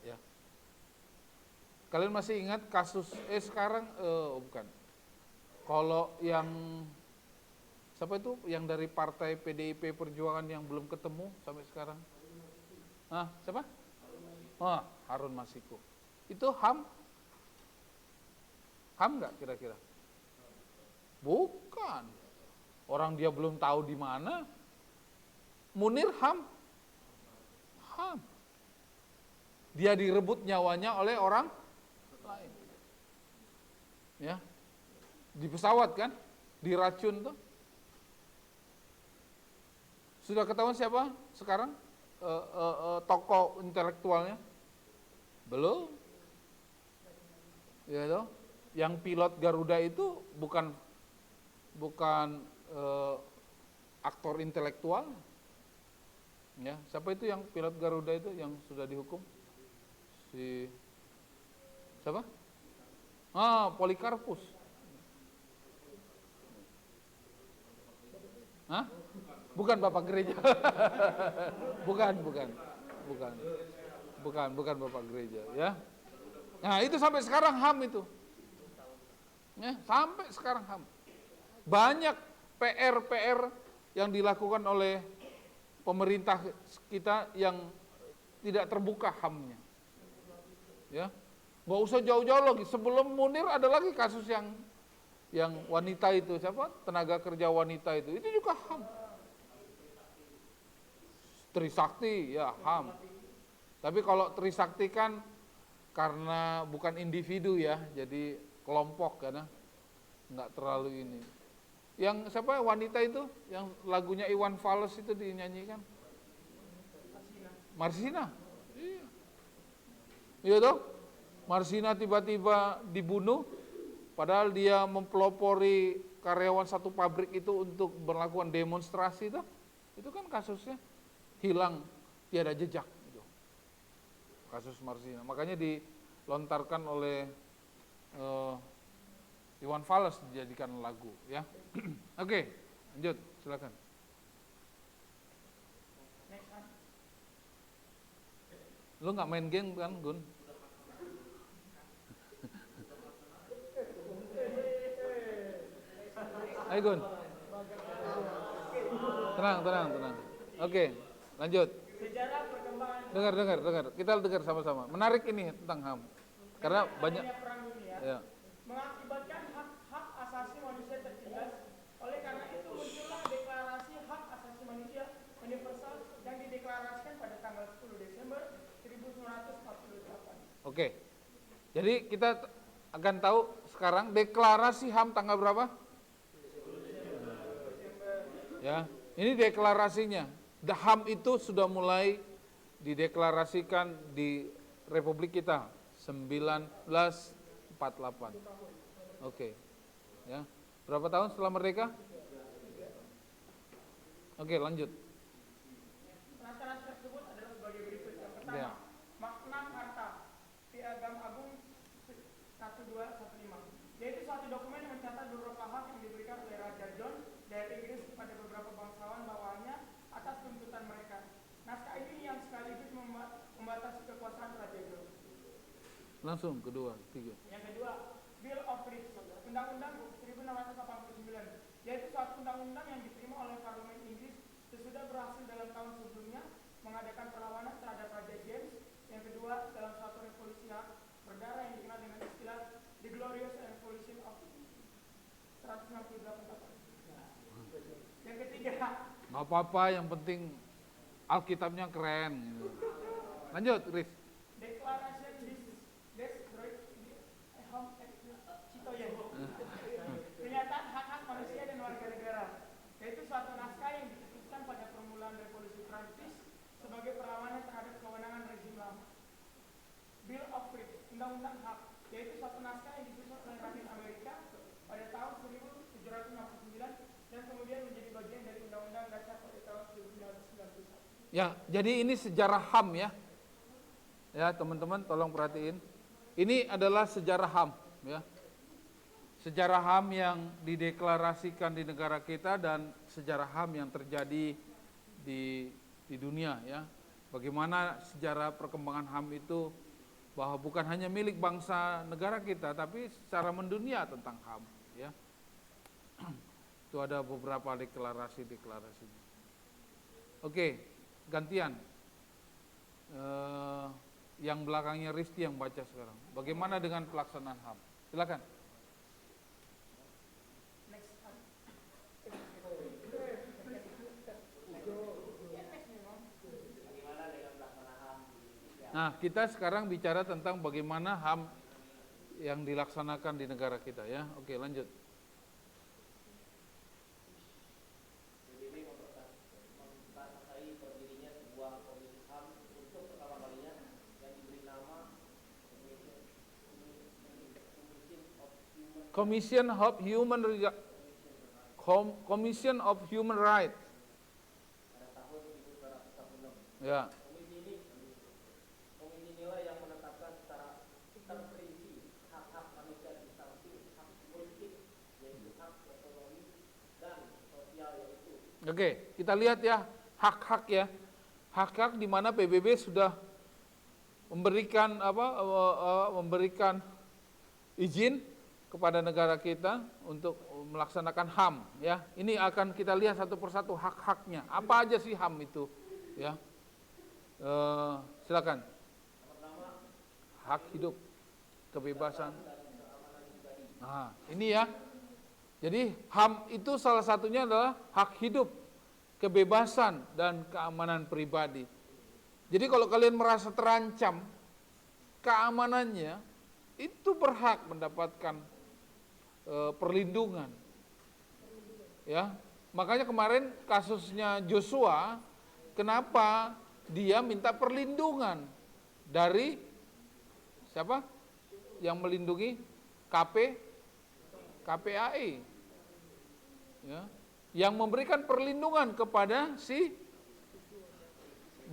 Ya. Kalian masih ingat kasus sekarang bukan. Kalau yang siapa itu yang dari partai PDIP Perjuangan yang belum ketemu sampai sekarang? Siapa? Harun Masiku. Itu HAM? HAM nggak kira-kira? Bukan. Orang dia belum tahu di mana. Munir HAM? HAM. Dia direbut nyawanya oleh orang lain. Ya. Di pesawat kan? Diracun tuh. Sudah ketahuan siapa sekarang tokoh intelektualnya? Belum. Ya toh? Yang pilot Garuda itu bukan aktor intelektual. Ya, siapa itu yang pilot Garuda itu yang sudah dihukum? Siapa? Polikarpus. Bukan Bapak Gereja. bukan Bapak Gereja, ya. Nah, itu sampai sekarang HAM itu. Ya, sampai sekarang HAM. Banyak PR yang dilakukan oleh pemerintah kita yang tidak terbuka HAM-nya. Ya. Nggak usah jauh-jauh lagi. Sebelum Munir ada lagi kasus yang wanita itu, siapa? Tenaga kerja wanita itu juga HAM. Trisakti, ya HAM. Tapi kalau Trisakti kan karena bukan individu ya, jadi kelompok karena nggak terlalu ini. Yang siapa wanita itu, yang lagunya Iwan Fals itu dinyanyikan? Marsina. Iya. Iya toh? Marsina tiba-tiba dibunuh, padahal dia mempelopori karyawan satu pabrik itu untuk melakukan demonstrasi toh. Itu kan kasusnya. hilang tiada jejak gitu. Kasus Martina. Makanya dilontarkan oleh Iwan Fals dijadikan lagu ya. Oke, lanjut silakan. Next one. Lu nggak main game kan, Gun? Ayo Gun. Tenang. Oke, lanjut. Sejarah perkembangan Dengar. Kita dengar sama-sama. Menarik ini tentang HAM. Karena banyak perang dunia ya. mengakibatkan hak asasi manusia tertindas. Oleh karena itu muncullah deklarasi hak asasi manusia universal yang dideklarasikan pada tanggal 10 Desember 1948. Oke. Jadi kita akan tahu sekarang deklarasi HAM tanggal berapa? Ya, ini deklarasinya. The HAM itu sudah mulai dideklarasikan di Republik kita 1948. Oke. Ya. Berapa tahun setelah merdeka? Oke, lanjut. Naskah tersebut adalah sebagai berikut. Yang pertama, Ya. Magna Carta Piagam Agung 1215, yaitu suatu dokumen yang mencatat beberapa hak yang diberikan oleh Raja John dari Inggris kepada beberapa bangsawan bawahannya atas tuntutan mereka. Naskah ini yang sekaligus membatasi kekuasaan Raja John. Langsung kedua, tiga. Yang kedua, Bill of Rights, Undang-Undang 1689, yaitu suatu undang-undang yang diterima oleh Parlemen Inggris sesudah berhasil dalam tahun sebelumnya mengadakan perlawanan terhadap Raja James. Yang kedua, dalam suatu revolusi hak berdarah yang dikenal dengan istilah The Glorious Revolution of 168 tahun. Yang ketiga, Nggak apa-apa, yang penting Alkitabnya keren. Gitu. Lanjut, Riz. Declaration des Droits Hommes et Citoyens, pernyataan hak-hak manusia dan warga negara, yaitu suatu naskah yang diketuskan pada permulaan Revolusi Prancis sebagai perlawanan terhadap kewenangan rezim lama. Bill of Rights, Undang-Undang Hak, yaitu suatu naskah yang disusun oleh Rakyat Amerika pada tahun 1759 dan kemudian menjadi bagian dari Undang-Undang Dasar pada tahun 1991. Ya, jadi ini sejarah HAM ya. Ya, teman-teman tolong perhatiin. Ini adalah sejarah HAM ya. Sejarah HAM yang dideklarasikan di negara kita dan sejarah HAM yang terjadi di dunia ya. Bagaimana sejarah perkembangan HAM itu bahwa bukan hanya milik bangsa negara kita tapi secara mendunia tentang HAM ya. Itu ada beberapa deklarasi-deklarasinya. Oke, gantian. Yang belakangnya Risti yang baca sekarang. Bagaimana dengan pelaksanaan HAM? Silakan. Next. Bagaimana dengan pelaksanaan HAM di Indonesia? Nah, kita sekarang bicara tentang bagaimana HAM yang dilaksanakan di negara kita ya. Oke, lanjut. PBB memperkasai berdirinya sebuah komisi HAM untuk pertama kalinya yang diberi nama Commission of Human Rights. pada tahun 1946. Ya. Komisi inilah yang menetapkan secara terperinci hak-hak manusia di samping hak politik, yaitu hak ekonomi dan sosial yaitu. Oke, kita lihat ya hak-hak ya. Hak-hak di mana PBB sudah memberikan memberikan izin kepada negara kita untuk melaksanakan HAM ya. Ini akan kita lihat satu persatu hak-haknya. Apa aja sih HAM itu ya. Silakan. Pertama, Hak hidup, kebebasan. Nah, ini ya. Jadi HAM itu salah satunya adalah hak hidup, kebebasan dan keamanan pribadi. Jadi kalau kalian merasa terancam keamanannya, itu berhak mendapatkan perlindungan. Ya. Makanya kemarin kasusnya Joshua, kenapa dia minta perlindungan dari siapa? Yang melindungi KPAI. Ya. Yang memberikan perlindungan kepada si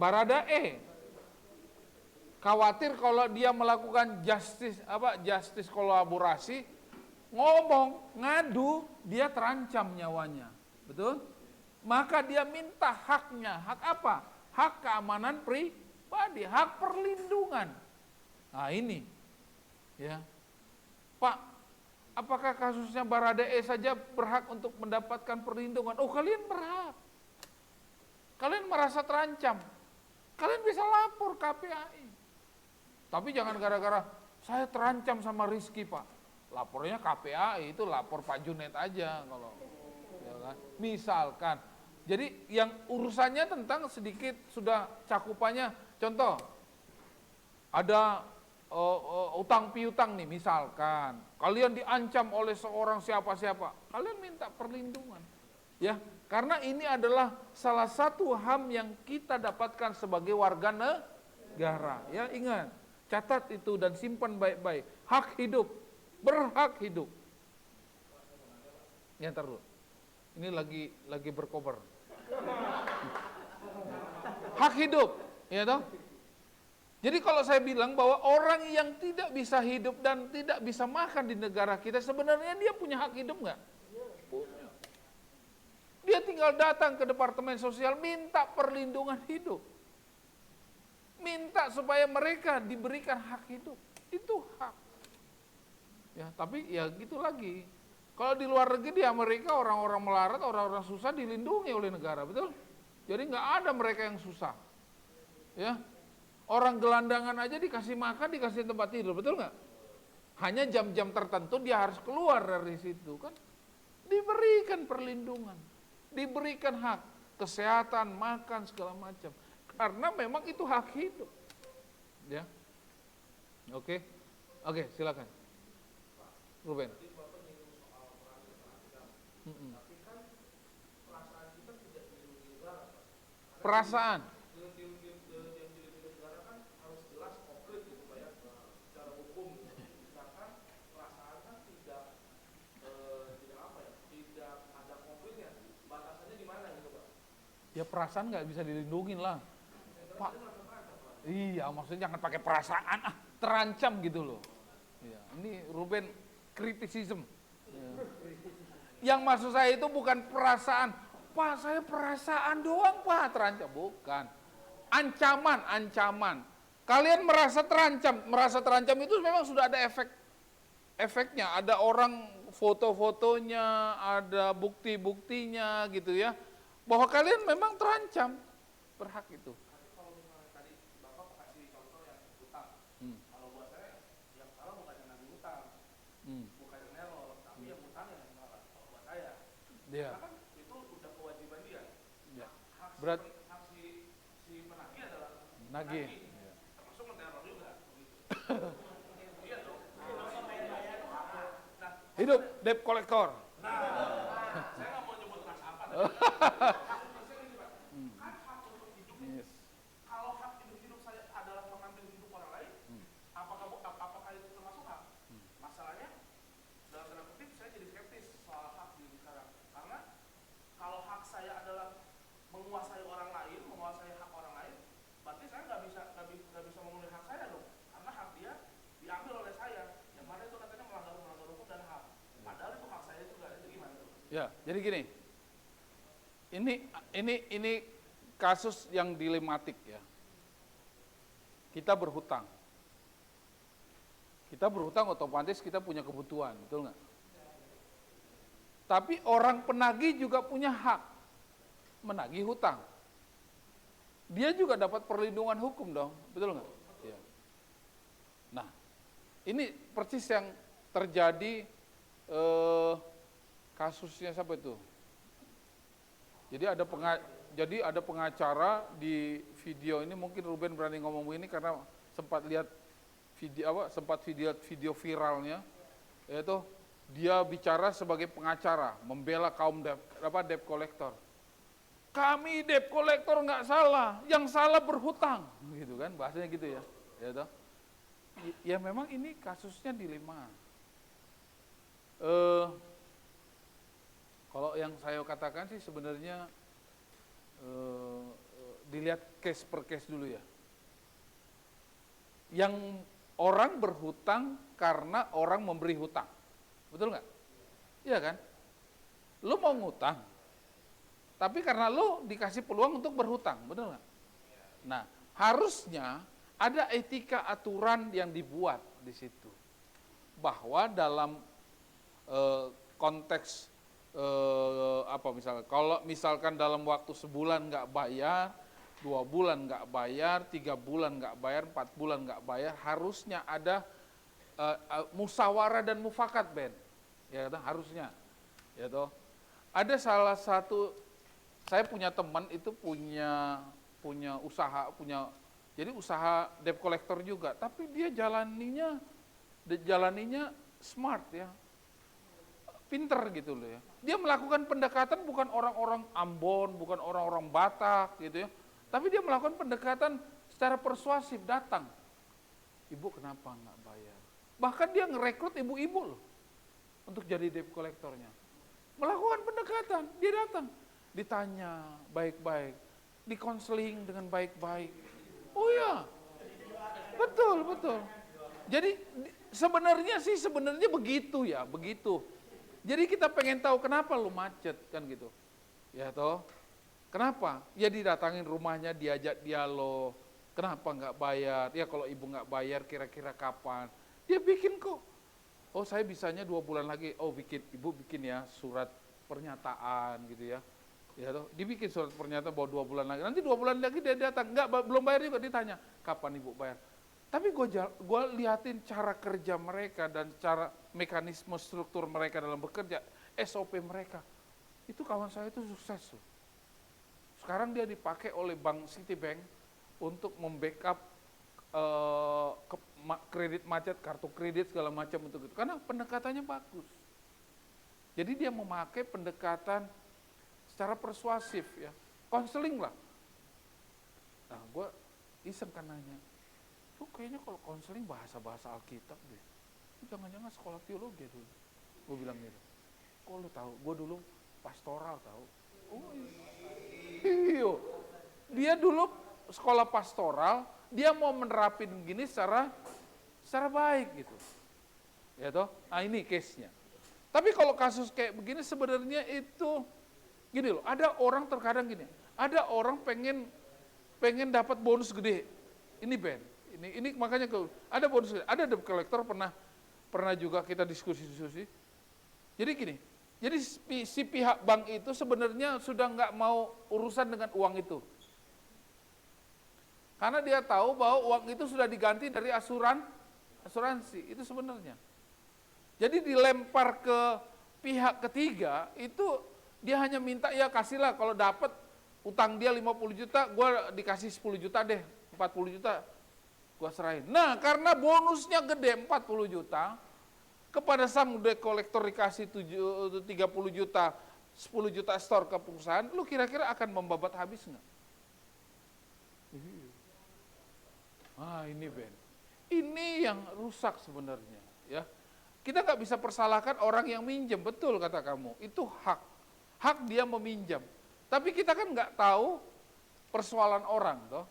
Baradae khawatir kalau dia melakukan justice kolaborasi, ngomong, ngadu, dia terancam nyawanya. Betul? Maka dia minta haknya. Hak apa? Hak keamanan pribadi, hak perlindungan. Nah ini, ya, Pak, apakah kasusnya Baradae saja berhak untuk mendapatkan perlindungan? Oh, kalian berhak. Kalian merasa terancam. Kalian bisa lapor KPAI. Tapi jangan gara-gara saya terancam sama Rizky, Pak. Lapornya KPAI, itu lapor Pak Junet aja kalau, ya kan? Misalkan. Jadi yang urusannya tentang sedikit sudah cakupannya. Contoh, ada utang piutang nih misalkan. Kalian diancam oleh seorang siapa-siapa. Kalian minta perlindungan. Ya, karena ini adalah salah satu HAM yang kita dapatkan sebagai warga negara. Ya, ingat. Catat itu dan simpan baik-baik. Hak hidup, berhak hidup. Ya, ntar dulu. Ini lagi berkobar. Hak hidup, ya toh? Jadi kalau saya bilang bahwa orang yang tidak bisa hidup dan tidak bisa makan di negara kita, sebenarnya dia punya hak hidup nggak? Punya. Dia tinggal datang ke Departemen Sosial minta perlindungan hidup. Minta supaya mereka diberikan hak hidup. Itu hak. Ya, tapi ya gitu lagi. Kalau di luar negeri di Amerika orang-orang melarat, orang-orang susah dilindungi oleh negara, betul? Jadi nggak ada mereka yang susah. Ya. Orang gelandangan aja dikasih makan, dikasih tempat tidur, betul nggak? Hanya jam-jam tertentu dia harus keluar dari situ kan. Diberikan perlindungan, diberikan hak, kesehatan, makan, segala macam. Karena memang itu hak hidup. Ya. Oke, silakan. Ruben. Perasaan. Ya perasaan nggak bisa dilindungin lah, Pak. Iya, maksudnya jangan pakai perasaan, terancam gitu loh. Ya, ini Ruben kritisisme. Ya. Yang maksud saya itu bukan perasaan, Pak saya perasaan doang Pak terancam, bukan. Ancaman. Kalian merasa terancam itu memang sudah ada efeknya, ada orang foto-fotonya, ada bukti-buktinya gitu ya. Bahwa kalian memang terancam, berhak itu. Kalau misalnya tadi Bapak kasih contoh yang hutang, kalau buat saya yang salah bukan yang nagih hutang, bukan yang neror, tapi yang hutang yang salah. Kalau buat saya, Iya. karena kan itu udah kewajiban dia. Ya. Hak Berat. si penagih adalah Nagih. termasuk meneror juga. Iya dong. Hidup debt collector. Saya nggak mau nyebut ras apa. Kan hak untuk hidup ini. Yes. Kalau hak hidup saya adalah mengambil hidup orang lain, apakah itu termasuk hak? Masalahnya dalam tanda kutip saya jadi skeptis soal hak di sekarang. Karena kalau hak saya adalah menguasai orang lain, menguasai hak orang lain, berarti saya nggak bisa memenuhi hak saya dong. Karena hak dia diambil oleh saya. Yang mana itu katanya melanggar hukum dan hak. Padahal itu hak saya juga. Itu gimana tuh? Ya, jadi gini. Ini kasus yang dilematik ya. Kita berhutang. Otomatis kita punya kebutuhan, betul nggak? Tapi orang penagih juga punya hak menagih hutang. Dia juga dapat perlindungan hukum dong, betul nggak? Ya. Nah, ini persis yang terjadi kasusnya siapa itu? Jadi ada pengacara di video ini, mungkin Ruben berani ngomong begini karena sempat lihat video viralnya, yaitu dia bicara sebagai pengacara membela kaum debt collector. Kami debt collector nggak salah, yang salah berhutang, gitu kan bahasanya gitu ya. Ya memang ini kasusnya dilema. Kalau yang saya katakan sih sebenarnya dilihat case per case dulu ya. Yang orang berhutang karena orang memberi hutang. Betul nggak? Iya kan? Lu mau ngutang, tapi karena lu dikasih peluang untuk berhutang, betul nggak? Nah, harusnya ada etika aturan yang dibuat di situ. Bahwa dalam konteks kalau misalkan dalam waktu sebulan nggak bayar, 2 bulan nggak bayar, 3 bulan nggak bayar, 4 bulan nggak bayar, harusnya ada musyawarah dan mufakat, Ben. Ya toh, harusnya. Ya toh. Ada salah satu, saya punya teman itu punya usaha, jadi usaha debt collector juga, tapi dia jalaninya smart ya. Pinter gitu loh ya. Dia melakukan pendekatan bukan orang-orang Ambon, bukan orang-orang Batak gitu ya. Tapi dia melakukan pendekatan secara persuasif, datang. Ibu kenapa nggak bayar? Bahkan dia ngerekrut ibu-ibu loh untuk jadi debt collectornya. Melakukan pendekatan, dia datang. Ditanya baik-baik, dikonseling dengan baik-baik. Oh ya, betul. Jadi sebenarnya begitu ya, begitu. Jadi kita pengen tahu kenapa lu macet kan gitu. Ya toh. Kenapa? Ya didatangin rumahnya, diajak dialog. Kenapa nggak bayar? Ya kalau ibu nggak bayar kira-kira kapan? Dia bikin kok. Oh saya bisanya 2 bulan lagi. Oh ibu bikin ya surat pernyataan gitu ya. Ya toh, dibikin surat pernyataan bahwa 2 bulan lagi. Nanti 2 bulan lagi dia datang, belum bayar juga, ditanya kapan ibu bayar. Tapi gue liatin cara kerja mereka dan cara mekanisme struktur mereka dalam bekerja, SOP mereka. Itu kawan saya itu sukses loh. Sekarang dia dipakai oleh Bank Citibank untuk membackup kredit macet, kartu kredit segala macam untuk itu. Karena pendekatannya bagus. Jadi dia memakai pendekatan secara persuasif ya, konseling lah. Nah, gue iseng kan nanya, lu kayaknya kalau konseling bahasa-bahasa Alkitab deh. Jangan-jangan sekolah teologi dulu. Gue bilang gitu. Kok lu tahu? Gue dulu pastoral tahu. Oh iya. Dia dulu sekolah pastoral, dia mau menerapin gini secara baik gitu. Ya toh? Nah ini case-nya. Tapi kalau kasus kayak begini sebenarnya itu gini loh, ada orang terkadang gini, ada orang pengen dapat bonus gede. Ini Ben, ini makanya ada bonus gede. Ada debt collector pernah juga kita diskusi. Jadi gini, jadi si pihak bank itu sebenarnya sudah nggak mau urusan dengan uang itu. Karena dia tahu bahwa uang itu sudah diganti dari asuransi, itu sebenarnya. Jadi dilempar ke pihak ketiga, itu dia hanya minta ya kasihlah kalau dapat utang dia 50 juta, gue dikasih 10 juta deh, 40 juta gue serahin. Nah karena bonusnya gede 40 juta, kepada sang debt collector dikasih 30 juta, 10 juta store ke perusahaan, lu kira-kira akan membabat habis nggak? Ah ini Ben, ini yang rusak sebenarnya ya. Kita nggak bisa persalahkan orang yang minjem, betul kata kamu, itu hak dia meminjam. Tapi kita kan nggak tahu persoalan orang toh.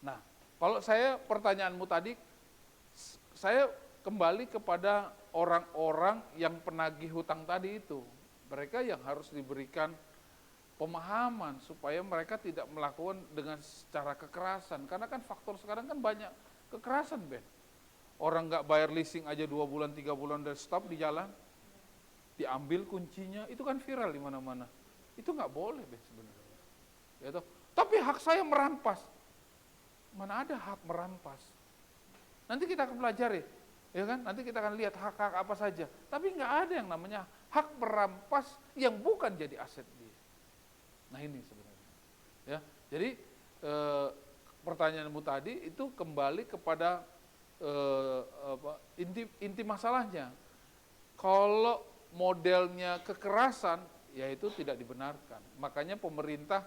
Nah, kalau saya pertanyaanmu tadi, saya kembali kepada orang-orang yang penagih hutang tadi itu. Mereka yang harus diberikan pemahaman supaya mereka tidak melakukan dengan secara kekerasan. Karena kan faktor sekarang kan banyak kekerasan, Ben. Orang nggak bayar leasing aja 2 bulan, 3 bulan dan stop di jalan. Diambil kuncinya, itu kan viral di mana-mana. Itu nggak boleh, Ben, sebenarnya. Ya toh. Tapi hak saya merampas. Mana ada hak merampas? Nanti kita akan pelajari, ya kan? Nanti kita akan lihat hak-hak apa saja. Tapi nggak ada yang namanya hak merampas yang bukan jadi aset dia. Nah ini sebenarnya. Ya, jadi pertanyaanmu tadi itu kembali kepada inti masalahnya. Kalau modelnya kekerasan, ya itu tidak dibenarkan. Makanya pemerintah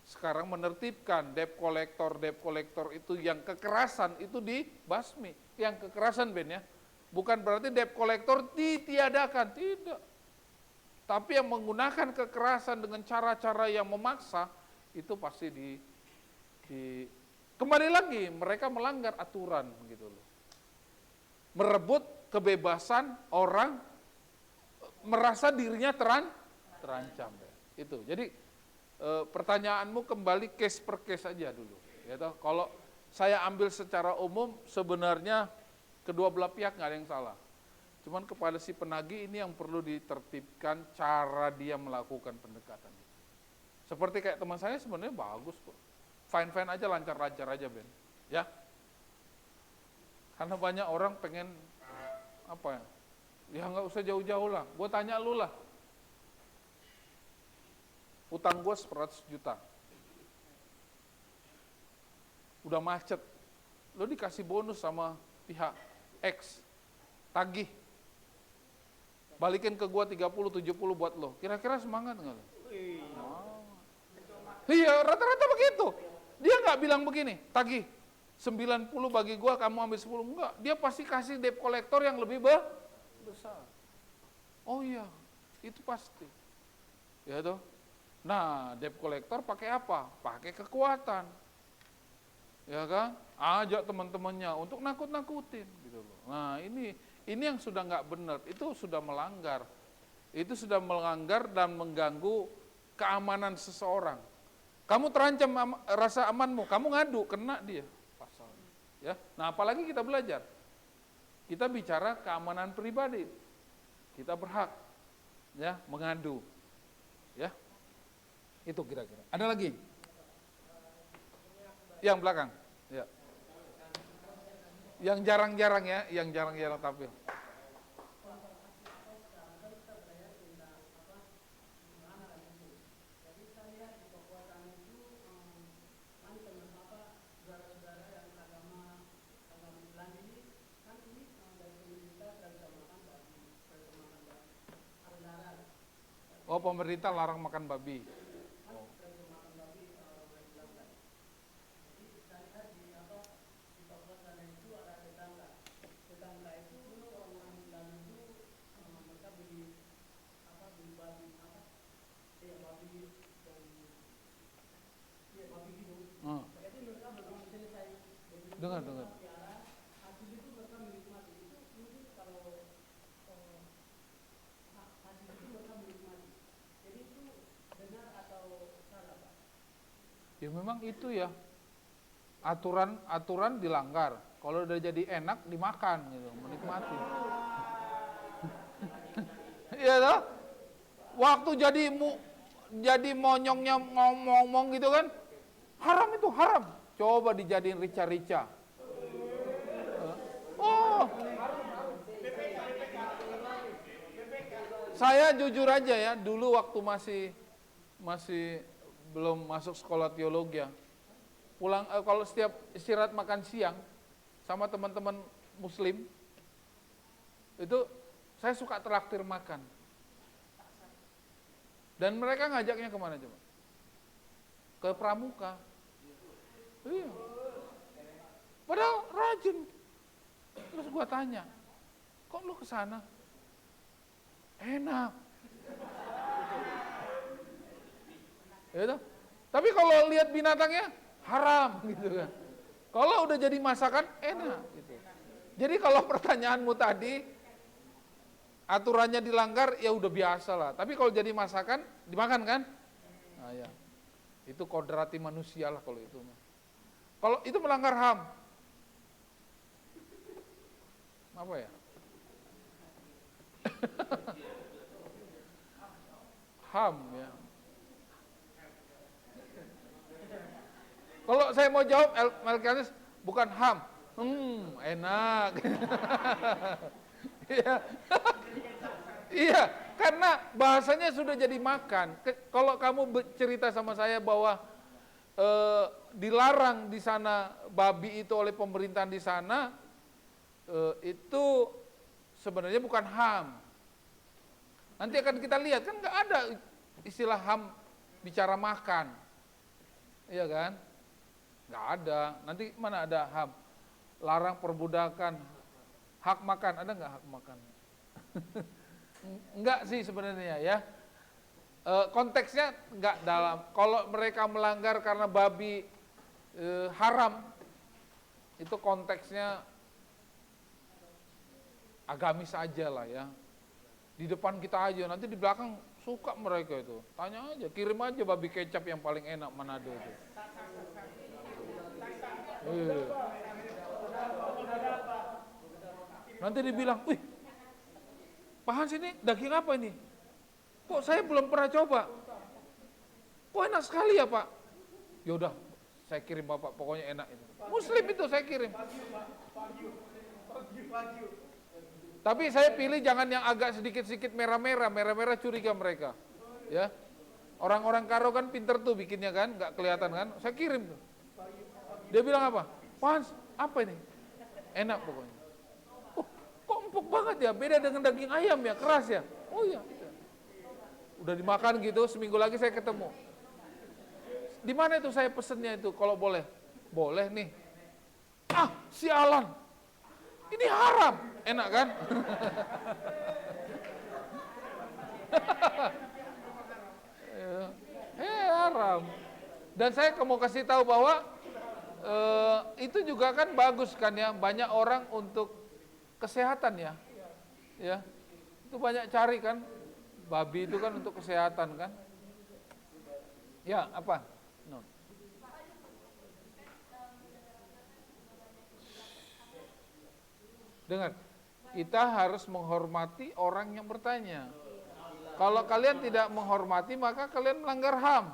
sekarang menertibkan debt collector itu yang kekerasan itu dibasmi. Yang kekerasan, Ben ya. Bukan berarti debt collector ditiadakan, tidak. Tapi yang menggunakan kekerasan dengan cara-cara yang memaksa itu pasti kembali lagi mereka melanggar aturan gitu loh. Merebut kebebasan orang, merasa dirinya terancam. Itu. Jadi pertanyaanmu kembali case per case aja dulu. Ya toh? Kalau saya ambil secara umum sebenarnya kedua belah pihak nggak ada yang salah. Cuman kepada si penagih ini yang perlu ditertibkan cara dia melakukan pendekatan. Seperti kayak teman saya sebenarnya bagus kok. Fine-fine aja, lancar-lancar aja Ben. Ya. Karena banyak orang pengen apa ya? Ya nggak usah jauh-jauh lah. Gue tanya lu lah. Utang gue 100 juta. Udah macet. Lo dikasih bonus sama pihak X. Tagih. Balikin ke gua 30-70 buat lo. Kira-kira semangat nggak lo? Iya, rata-rata begitu. Dia nggak bilang begini, tagih 90 bagi gua, kamu ambil 10. Enggak, dia pasti kasih debt collector yang lebih besar. Oh iya, itu pasti. Ya toh. Nah, debt collector pakai apa? Pakai kekuatan. Ya kan? Ajak teman-temannya untuk nakut-nakutin gitu loh. Nah, ini yang sudah nggak benar, itu sudah melanggar. Itu sudah melanggar dan mengganggu keamanan seseorang. Kamu terancam rasa amanmu, kamu ngadu, kena dia pasal. Ya. Nah, apalagi kita belajar. Kita bicara keamanan pribadi. Kita berhak ya mengadu. Ya. Itu kira-kira. Ada lagi? Yang belakang. Ya. Yang jarang-jarang ya, yang jarang-jarang tampil. Oh, pemerintah larang makan babi. Oh. Dengar. Ya memang itu ya. Aturan dilanggar. Kalau udah jadi enak dimakan gitu, menikmati. Iya toh? Waktu jadi monyongnya ngomong gitu kan. Haram itu, haram. Coba dijadiin rica-rica. Oh. Saya jujur aja ya, dulu waktu masih belum masuk sekolah teologi ya. Pulang kalau setiap istirahat makan siang sama teman-teman muslim itu saya suka traktir makan. Dan mereka ngajaknya kemana coba? Ke Pramuka. Iya. Padahal rajin. Terus gua tanya, kok lu kesana? Enak. Gitu. Tapi kalau lihat binatangnya haram gitu kan. Kalau udah jadi masakan enak gitu. Jadi kalau pertanyaanmu tadi aturannya dilanggar ya udah biasa lah. Tapi kalau jadi masakan dimakan kan? Nah ya. Itu kodrati manusia lah kalau itu. Kalau itu melanggar HAM. Apa ya? HAM ya. Kalau saya mau jawab Melkiades bukan HAM. Enak. Iya. Iya, karena bahasanya sudah jadi makan. Kalau kamu cerita sama saya bahwa dilarang di sana babi itu oleh pemerintahan di sana, itu sebenarnya bukan HAM. Nanti akan kita lihat kan nggak ada istilah HAM bicara makan, iya kan? Nggak ada. Nanti mana ada HAM? Larang perbudakan, hak makan, ada nggak hak makan? Enggak sih sebenarnya ya. Konteksnya enggak dalam. Kalau mereka melanggar karena babi haram, itu konteksnya agamis aja lah ya. Di depan kita aja, nanti di belakang suka mereka itu. Tanya aja, kirim aja babi kecap yang paling enak Manado itu. Nanti dibilang, wih, Pak Hans ini daging apa ini? Kok saya belum pernah coba? Kok enak sekali ya Pak? Yaudah, saya kirim Bapak, pokoknya enak itu. Muslim itu saya kirim. Tapi saya pilih jangan yang agak sedikit-sedikit merah-merah curiga mereka. Ya, orang-orang Karo kan pinter tuh bikinnya kan, nggak kelihatan kan? Saya kirim tuh. Dia bilang apa? Pak Hans, apa ini? Enak pokoknya. Oh, kok empuk banget ya? Beda dengan daging ayam ya, keras ya? Oh iya. Udah dimakan gitu, seminggu lagi saya ketemu. Di mana itu saya pesennya itu kalau boleh? Boleh nih. Ah, sialan. Ini haram. Enak kan? Haram. Dan saya mau kasih tahu bahwa itu juga kan bagus kan ya, banyak orang untuk kesehatan ya. Ya. Itu banyak cari kan. Babi itu kan untuk kesehatan kan. Ya, apa? No. Dengar, kita harus menghormati orang yang bertanya. Kalau kalian tidak menghormati, maka kalian melanggar HAM.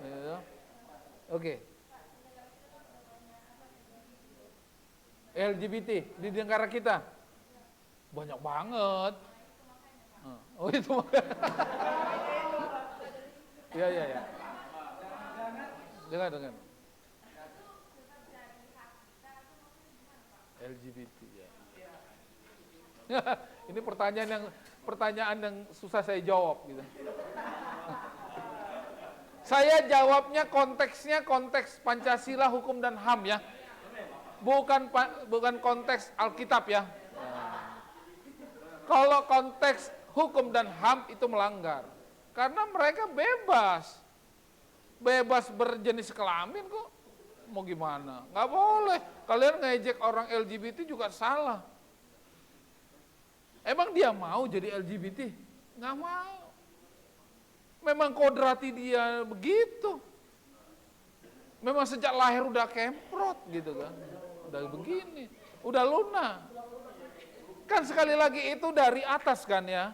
Ya. Oke. LGBT di negara kita banyak banget. Oh itu. Ya. Dengar. LGBT ya. Ini pertanyaan yang susah saya jawab gitu. Saya jawabnya konteksnya konteks Pancasila, hukum dan HAM ya. Bukan konteks Alkitab ya. Kalau konteks hukum dan HAM itu melanggar. Karena mereka bebas berjenis kelamin kok. Mau gimana? Nggak boleh. Kalian ngejek orang LGBT juga salah. Emang dia mau jadi LGBT? Nggak mau. Memang kodrati dia begitu. Memang sejak lahir udah kemprot gitu kan. Udah begini. Udah lunak. Kan sekali lagi itu dari atas kan ya.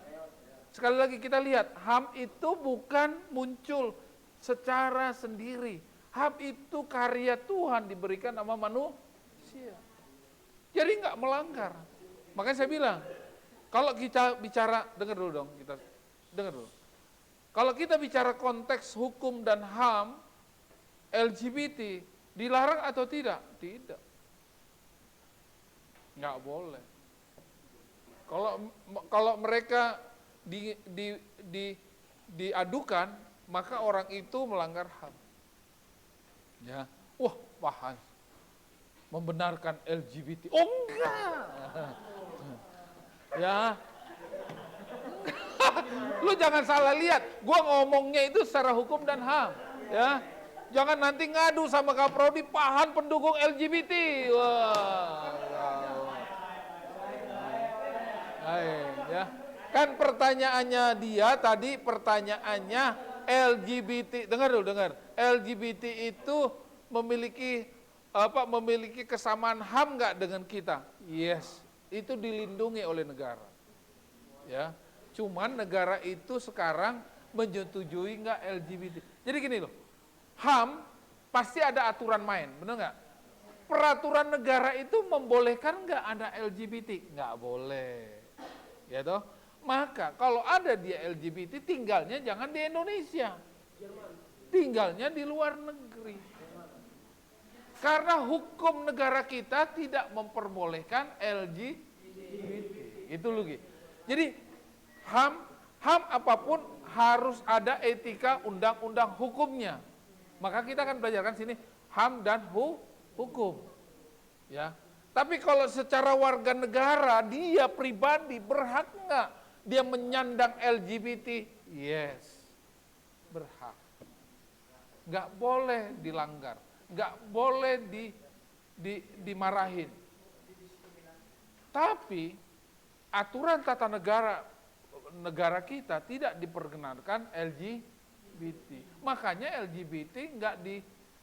Sekali lagi kita lihat, HAM itu bukan muncul secara sendiri. HAM itu karya Tuhan diberikan sama manusia. Jadi nggak melanggar. Makanya saya bilang, kalau kita bicara, dengar dulu dong, dengar dulu. Kalau kita bicara konteks hukum dan HAM, LGBT dilarang atau tidak? Tidak. Nggak boleh. Kalau mereka diadukan, maka orang itu melanggar HAM. Ya, wah, Pak Hans membenarkan LGBT. Oh enggak. Ya. Lu jangan salah lihat, gua ngomongnya itu secara hukum dan HAM, ya. Jangan nanti ngadu sama Kaprodi, Pak Hans pendukung LGBT. Wah. Ya. Kan pertanyaannya dia tadi LGBT, dengar. LGBT itu memiliki kesamaan HAM nggak dengan kita? Yes, itu dilindungi oleh negara. Ya, cuman negara itu sekarang menyetujui nggak LGBT. Jadi gini loh, HAM pasti ada aturan main, benar nggak? Peraturan negara itu membolehkan nggak ada LGBT? Nggak boleh, ya toh. Maka kalau ada dia LGBT, tinggalnya jangan di Indonesia, tinggalnya di luar negeri. Karena hukum negara kita tidak memperbolehkan LGBT. Itu lagi. Jadi HAM apapun harus ada etika undang-undang hukumnya. Maka kita akan belajarkan sini HAM dan hukum. Ya. Tapi kalau secara warga negara dia pribadi berhak nggak dia menyandang LGBT? Yes, berhak. Nggak boleh dilanggar. nggak boleh dimarahin. Tapi aturan tata negara kita tidak diperkenankan LGBT. Makanya LGBT nggak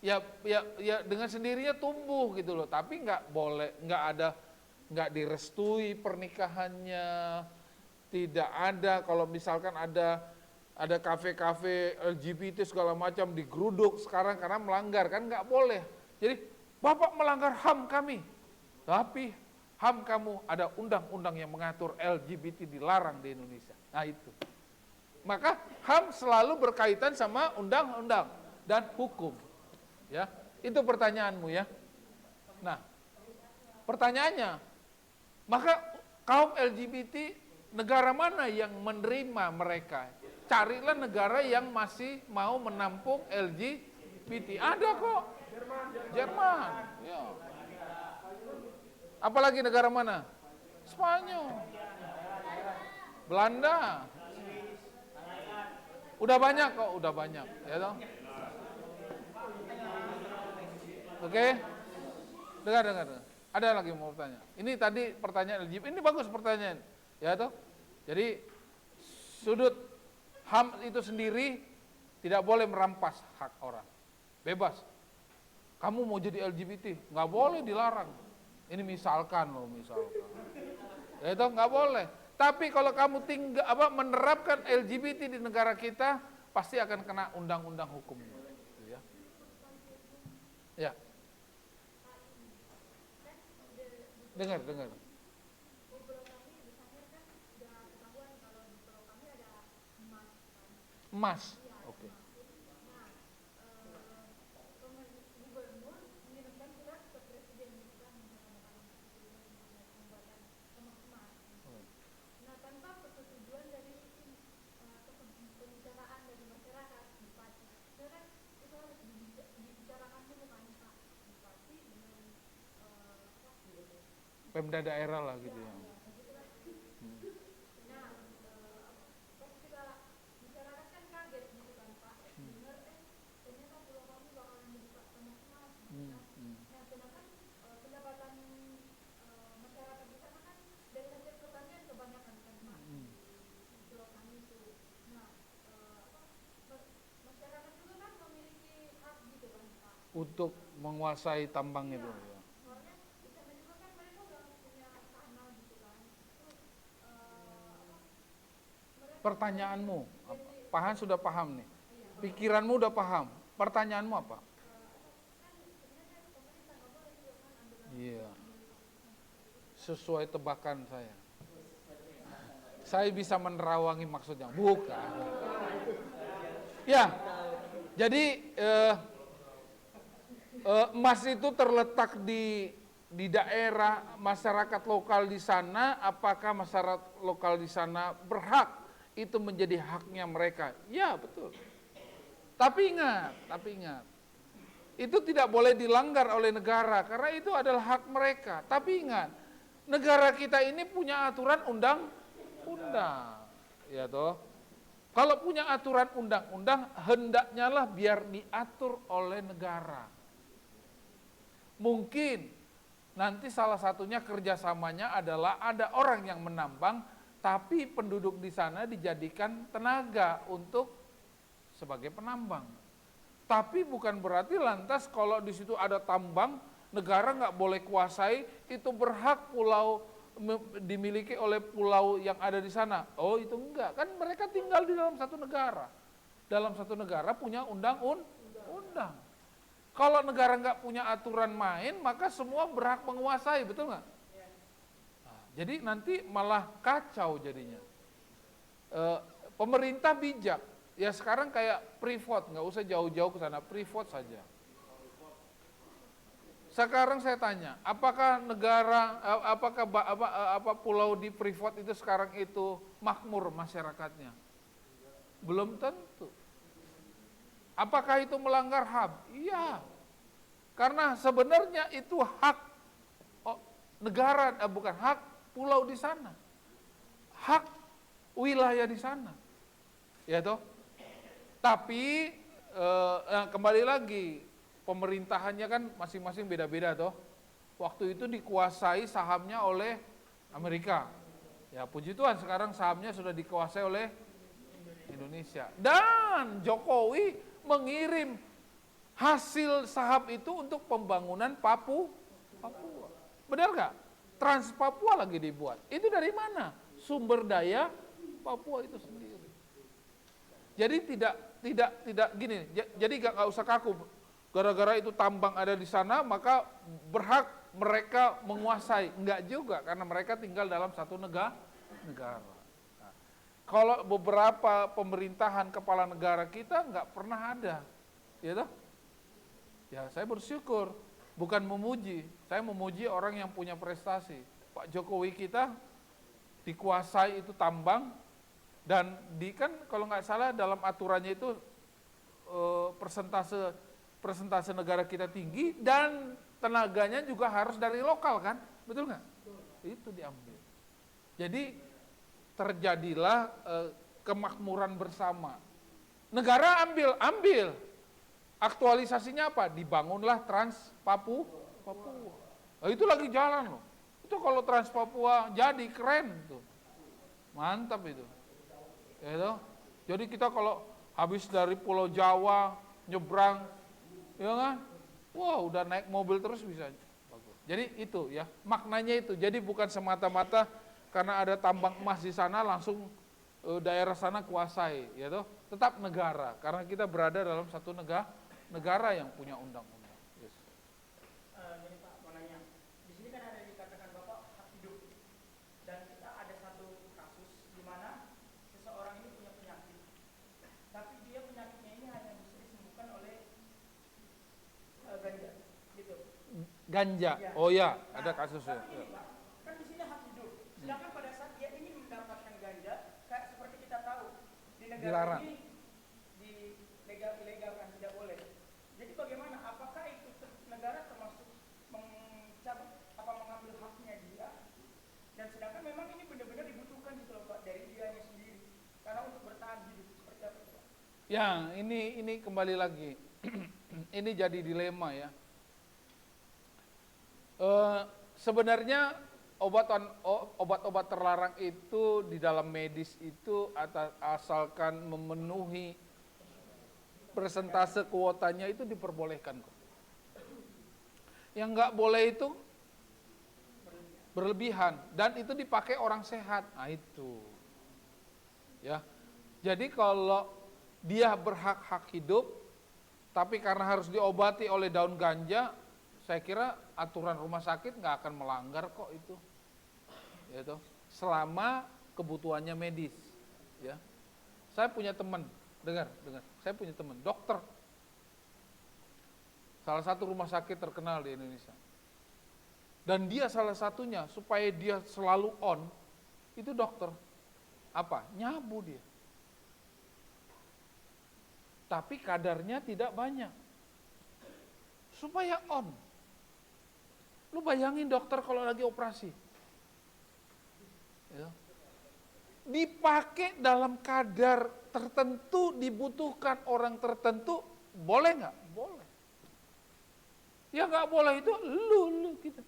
ya dengan sendirinya tumbuh gitu loh. Tapi nggak boleh, nggak direstui pernikahannya, tidak ada. Kalau misalkan ada kafe-kafe LGBT segala macam digeruduk sekarang karena melanggar, kan nggak boleh. Jadi Bapak melanggar HAM kami, tapi HAM kamu ada undang-undang yang mengatur LGBT dilarang di Indonesia. Nah itu. Maka HAM selalu berkaitan sama undang-undang dan hukum. Ya, itu pertanyaanmu ya. Nah, pertanyaannya, maka kaum LGBT negara mana yang menerima mereka? Carilah negara yang masih mau menampung LGBT. Ada kok. Jerman. Ya. Apalagi negara mana? Spanyol. Belanda. Udah banyak kok, udah banyak, ya toh? Oke? Dengar. Ada lagi mau bertanya. Ini tadi pertanyaan LGBT. Ini bagus pertanyaan, ya toh? Jadi sudut HAM itu sendiri tidak boleh merampas hak orang. Bebas. Kamu mau jadi LGBT, nggak boleh, dilarang. Ini misalkan loh, misalkan. Ya itu nggak boleh. Tapi kalau kamu menerapkan LGBT di negara kita, pasti akan kena undang-undang hukumnya. Ya. Ya. Dengar. Emas. Oke. Pemda daerah lah gitu ya. Untuk menguasai tambang itu ya. Pertanyaanmu, paham sudah paham nih. Pikiranmu udah paham. Pertanyaanmu apa? Iya. Sesuai tebakan saya. Saya bisa menerawangi maksudnya. Bukan. Ya. Jadi emas itu terletak di daerah masyarakat lokal di sana. Apakah masyarakat lokal di sana berhak itu menjadi haknya mereka? Ya, betul. Tapi ingat, itu tidak boleh dilanggar oleh negara karena itu adalah hak mereka. Tapi ingat, negara kita ini punya aturan undang-undang, ya toh. Kalau punya aturan undang-undang, hendaknya lah biar diatur oleh negara. Mungkin nanti salah satunya kerjasamanya adalah ada orang yang menambang, tapi penduduk di sana dijadikan tenaga untuk sebagai penambang. Tapi bukan berarti lantas kalau di situ ada tambang, negara nggak boleh kuasai, itu berhak pulau dimiliki oleh pulau yang ada di sana. Oh itu enggak, kan mereka tinggal di dalam satu negara. Dalam satu negara punya undang-undang. Kalau negara nggak punya aturan main, maka semua berhak menguasai, betul nggak? Jadi nanti malah kacau jadinya. Pemerintah bijak, ya sekarang kayak Freeport, nggak usah jauh-jauh ke sana, Freeport saja. Sekarang saya tanya, apakah pulau di Freeport itu sekarang itu makmur masyarakatnya? Belum tentu. Apakah itu melanggar HAM? Iya. Karena sebenarnya itu hak negara, bukan hak pulau di sana, hak wilayah di sana, ya toh. Tapi kembali lagi, pemerintahannya kan masing-masing beda-beda toh. Waktu itu dikuasai sahamnya oleh Amerika. Ya puji Tuhan sekarang sahamnya sudah dikuasai oleh Indonesia. Dan Jokowi mengirim hasil saham itu untuk pembangunan Papua. Benar nggak? Trans Papua lagi dibuat. Itu dari mana? Sumber daya Papua itu sendiri. Jadi tidak gini. Jadi nggak usah kaku. Gara-gara itu tambang ada di sana, maka berhak mereka menguasai. Enggak juga, karena mereka tinggal dalam satu negara. Nah, kalau beberapa pemerintahan kepala negara kita nggak pernah ada, ya toh? Ya saya bersyukur, bukan memuji. Saya memuji orang yang punya prestasi. Pak Jokowi kita dikuasai itu tambang, dan kan kalau nggak salah dalam aturannya itu persentase negara kita tinggi dan tenaganya juga harus dari lokal kan, betul nggak? Itu diambil. Jadi terjadilah kemakmuran bersama. Negara ambil. Aktualisasinya apa? Dibangunlah Trans Papua. Nah, itu lagi jalan loh. Itu kalau Trans Papua jadi keren tuh. Mantap itu. Ya, jadi kita kalau habis dari Pulau Jawa nyebrang, ya kan? Wah, udah naik mobil terus bisa. Jadi itu ya, maknanya itu. Jadi bukan semata-mata karena ada tambang emas di sana langsung daerah sana kuasai, ya toh. Tetap negara, karena kita berada dalam satu negara yang punya undang-undang. Yes. Jadi Pak, mau nanya, di sini kan ada dikatakan Bapak hak hidup, dan kita ada satu kasus di mana seseorang ini punya penyakit, tapi dia penyakitnya ini hanya bisa disembuhkan oleh ganja, gitu. Ganja, Ya. oh ya, Nah, ada kasusnya. tapi ini Pak, kan di sini hak hidup. Sedangkan pada saat dia ingin mendapatkan ganja, kayak seperti kita tahu di negara Dilarang. ini ilegalkan, tidak boleh. Jadi bagaimana? Apakah itu negara termasuk mencabut mengambil haknya dia? Dan sedangkan memang ini benar-benar dibutuhkan gitu loh Pak dari dianya sendiri, karena untuk bertahan hidup seperti apa itu Pak? Ya, ini kembali lagi. Ini jadi dilema ya. Sebenarnya obat-obat terlarang itu di dalam medis itu asalkan memenuhi persentase kuotanya itu diperbolehkan kok. Yang nggak boleh itu berlebihan dan itu dipakai orang sehat. Nah itu. Ya. Jadi kalau dia berhak hidup tapi karena harus diobati oleh daun ganja, saya kira aturan rumah sakit nggak akan melanggar kok itu. Ya toh. Selama kebutuhannya medis, ya. Saya punya teman, dengar. Saya punya teman, dokter. Salah satu rumah sakit terkenal di Indonesia. Dan dia salah satunya, supaya dia selalu on, itu dokter. Apa? Nyabu dia. Tapi kadarnya tidak banyak. Supaya on. Lu bayangin dokter kalau lagi operasi. Ya. Dipakai dalam kadar tertentu, dibutuhkan orang tertentu, boleh nggak? Boleh. Ya nggak boleh itu lu gitu.